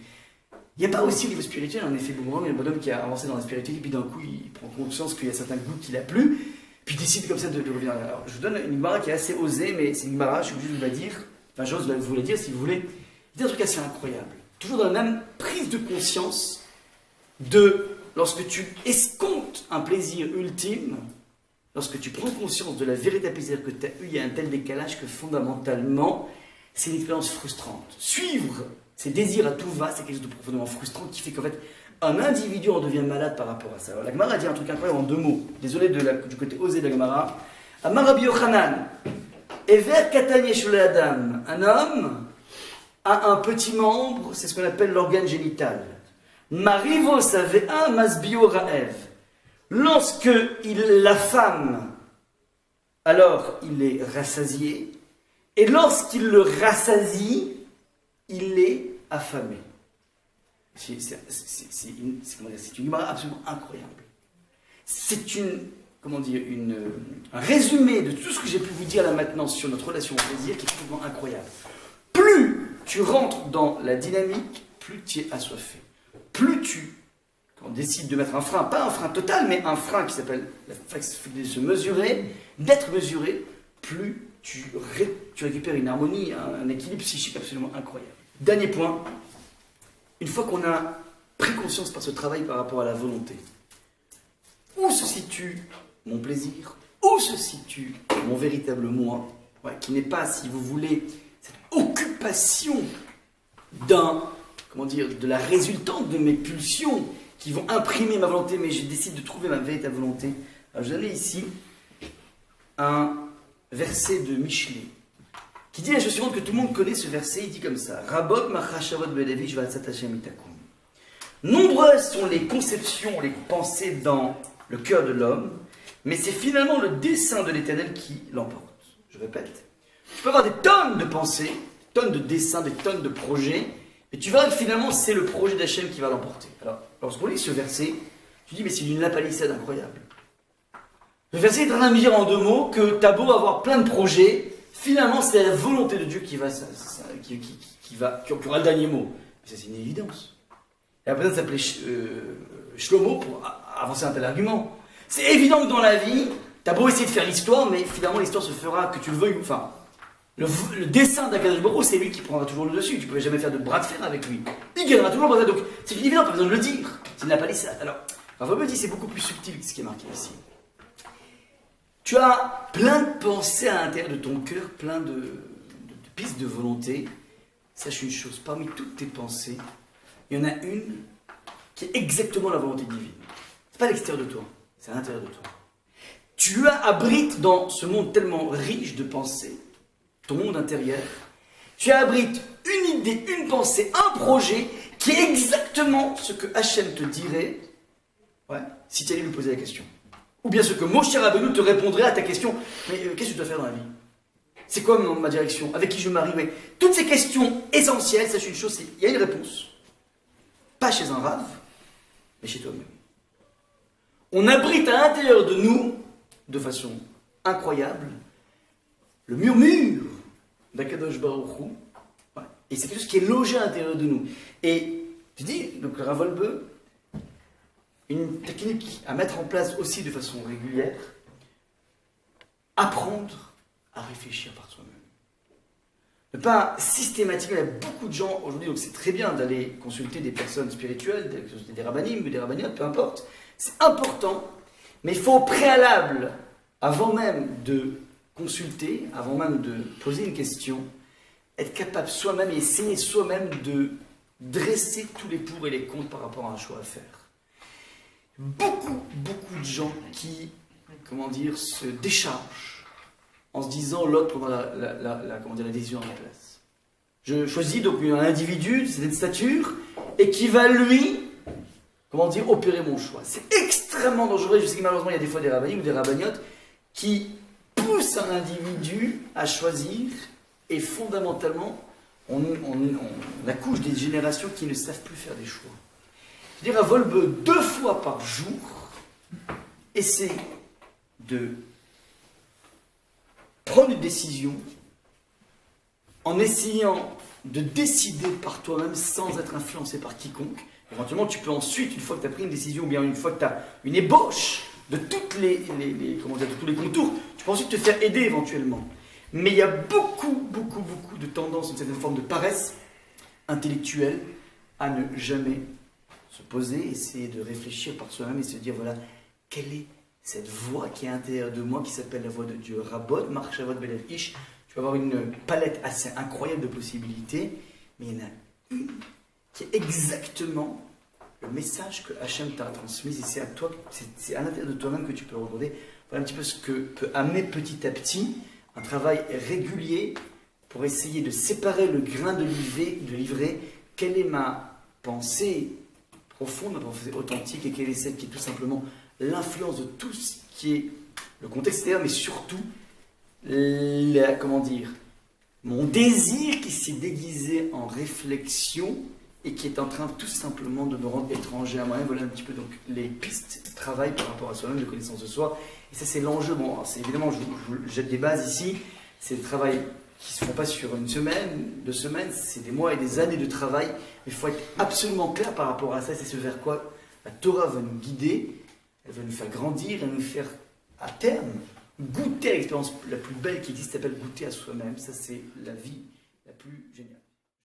Il n'y a pas aussi au niveau spirituel un effet boomerang, il y a un bonhomme qui a avancé dans la spiritualité, et puis d'un coup il prend conscience qu'il y a certains goûts qu'il a plu, puis il décide comme ça de revenir. Alors je vous donne une Gemara qui est assez osée, mais c'est une Gemara, je suis obligé de vous la dire, enfin j'ose vous la dire si vous voulez, c'est un truc assez incroyable. Toujours dans la même prise de conscience de lorsque tu escomptes un plaisir ultime, lorsque tu prends conscience de la véritable plaisir que tu as eu, il y a un tel décalage que fondamentalement, c'est une expérience frustrante. Suivre ses désirs à tout va, c'est quelque chose de profondément frustrant qui fait qu'en fait, un individu en devient malade par rapport à ça. Alors, la Gemara dit un truc incroyable en 2 mots. Désolé du côté osé de la Gemara. Amar Rabbi Yochanan, Ever Katanye Shule Adam, un homme a un petit membre, c'est ce qu'on appelle l'organe génital. Marivo savait un masbio raev. Lorsque la femme, alors il est rassasié, et lorsqu'il le rassasie, il est affamé. C'est une Gemara absolument incroyable. C'est un résumé de tout ce que j'ai pu vous dire là maintenant sur notre relation au plaisir qui est absolument incroyable. Plus tu rentres dans la dynamique, plus tu es assoiffé. Plus quand on décide de mettre un frein, pas un frein total, mais un frein qui s'appelle la faculté de se mesurer, d'être mesuré, plus tu récupères une harmonie, un équilibre psychique absolument incroyable. Dernier point, une fois qu'on a pris conscience par ce travail par rapport à la volonté, où se situe mon plaisir, où se situe mon véritable moi, qui n'est pas, si vous voulez, cette occupation de la résultante de mes pulsions qui vont imprimer ma volonté, mais je décide de trouver ma véritable volonté. Alors je donne ici un verset de Michelet qui dit la chose suivante que tout le monde connaît ce verset, il dit comme ça: Rabot machashavot be'levi shvatzat Hashem itakum. Nombreuses sont les conceptions, les pensées dans le cœur de l'homme, mais c'est finalement le dessein de l'Éternel qui l'emporte. Je répète, tu peux avoir des tonnes de pensées, des tonnes de dessins, des tonnes de projets, mais tu verras que finalement c'est le projet d'Hachem qui va l'emporter. Alors, lorsqu'on lit ce verset, tu dis mais c'est une lapalissade incroyable. Le verset est en train de me dire en 2 mots que t'as beau avoir plein de projets, finalement c'est la volonté de Dieu qui aura le dernier mot. Mais ça c'est une évidence. Et après ça s'appelait Shlomo pour avancer un tel argument. C'est évident que dans la vie, t'as beau essayer de faire l'histoire, mais finalement l'histoire se fera que tu le veuilles ou enfin. Le dessin d'Akadosh Baruch Hu, c'est lui qui prendra toujours le dessus. Tu ne pouvais jamais faire de bras de fer avec lui. Il gagnera toujours le bras de fer. Donc c'est évident, pas besoin de le dire. C'est une palissade. Alors, Rav me dit c'est beaucoup plus subtil que ce qui est marqué ici. Tu as plein de pensées à l'intérieur de ton cœur, plein de pistes de volonté. Sache une chose, parmi toutes tes pensées, il y en a une qui est exactement la volonté divine. C'est pas à l'extérieur de toi, c'est à l'intérieur de toi. Tu abrites dans ce monde tellement riche de pensées, ton monde intérieur, tu abrites une idée, une pensée, un projet qui est exactement ce que Hachem te dirait si tu allais lui poser la question. Ou bien ce que Moshe Rabbeinu te répondrait à ta question. Mais qu'est-ce que tu dois faire dans la vie? C'est quoi ma direction? Avec qui je me marie? Toutes ces questions essentielles, sache une chose, il y a une réponse. Pas chez un rave, mais chez toi-même. On abrite à l'intérieur de nous, de façon incroyable, le murmure d'Akadosh Baruch Hu. Et c'est quelque chose qui est logé à l'intérieur de nous. Et tu dis, donc le Rav Wolbe, une technique à mettre en place aussi de façon régulière, apprendre à réfléchir par soi-même. Ne pas systématiquement, il y a beaucoup de gens aujourd'hui, donc c'est très bien d'aller consulter des personnes spirituelles, des rabbinim ou des rabbiniotes, peu importe. C'est important, mais il faut au préalable, avant même de consulter, avant même de poser une question, être capable soi-même et essayer soi-même de dresser tous les pour et les contre par rapport à un choix à faire. Beaucoup de gens qui, se déchargent en se disant l'autre prendra la décision à ma place. Je choisis donc un individu de cette stature et qui va lui, opérer mon choix. C'est extrêmement dangereux. Je sais que malheureusement il y a des fois des rabbinim ou des rabbiniotes qui poussent un individu à choisir et fondamentalement on accouche des générations qui ne savent plus faire des choix. Je dirais à Volbe 2 fois par jour, essaie de prendre une décision en essayant de décider par toi-même sans être influencé par quiconque. Éventuellement, tu peux ensuite, une fois que tu as pris une décision, ou bien une fois que tu as une ébauche de tous les contours, tu peux ensuite te faire aider éventuellement. Mais il y a beaucoup de tendances, une certaine forme de paresse intellectuelle à ne jamais se poser, essayer de réfléchir par soi-même et se dire, voilà, quelle est cette voix qui est à l'intérieur de moi, qui s'appelle la voix de Dieu. Rabot, Marc Shavot, Belev Ish. Tu vas avoir une palette assez incroyable de possibilités, mais il y en a une qui est exactement le message que Hachem t'a transmis, et c'est à toi, c'est à l'intérieur de toi-même que tu peux le regarder. Voilà un petit peu ce que peut amener petit à petit un travail régulier pour essayer de séparer le grain de livret, quelle est ma pensée profonde, ma pensée authentique, et quelle est celle qui est tout simplement l'influence de tout ce qui est le contexte extérieur, mais surtout, mon désir qui s'est déguisé en réflexion et qui est en train tout simplement de me rendre étranger à moi-même. Voilà un petit peu donc les pistes de travail par rapport à soi-même, de connaissance de soi. Et ça, c'est l'enjeu. Bon, c'est évidemment, je vous jette des bases ici. C'est le travail qui ne se font pas sur une semaine, 2 semaines, c'est des mois et des années de travail. Mais il faut être absolument clair par rapport à ça. C'est ce vers quoi la Torah va nous guider, elle va nous faire grandir et nous faire, à terme, goûter à l'expérience la plus belle qui existe, s'appelle goûter à soi-même. Ça, c'est la vie la plus géniale.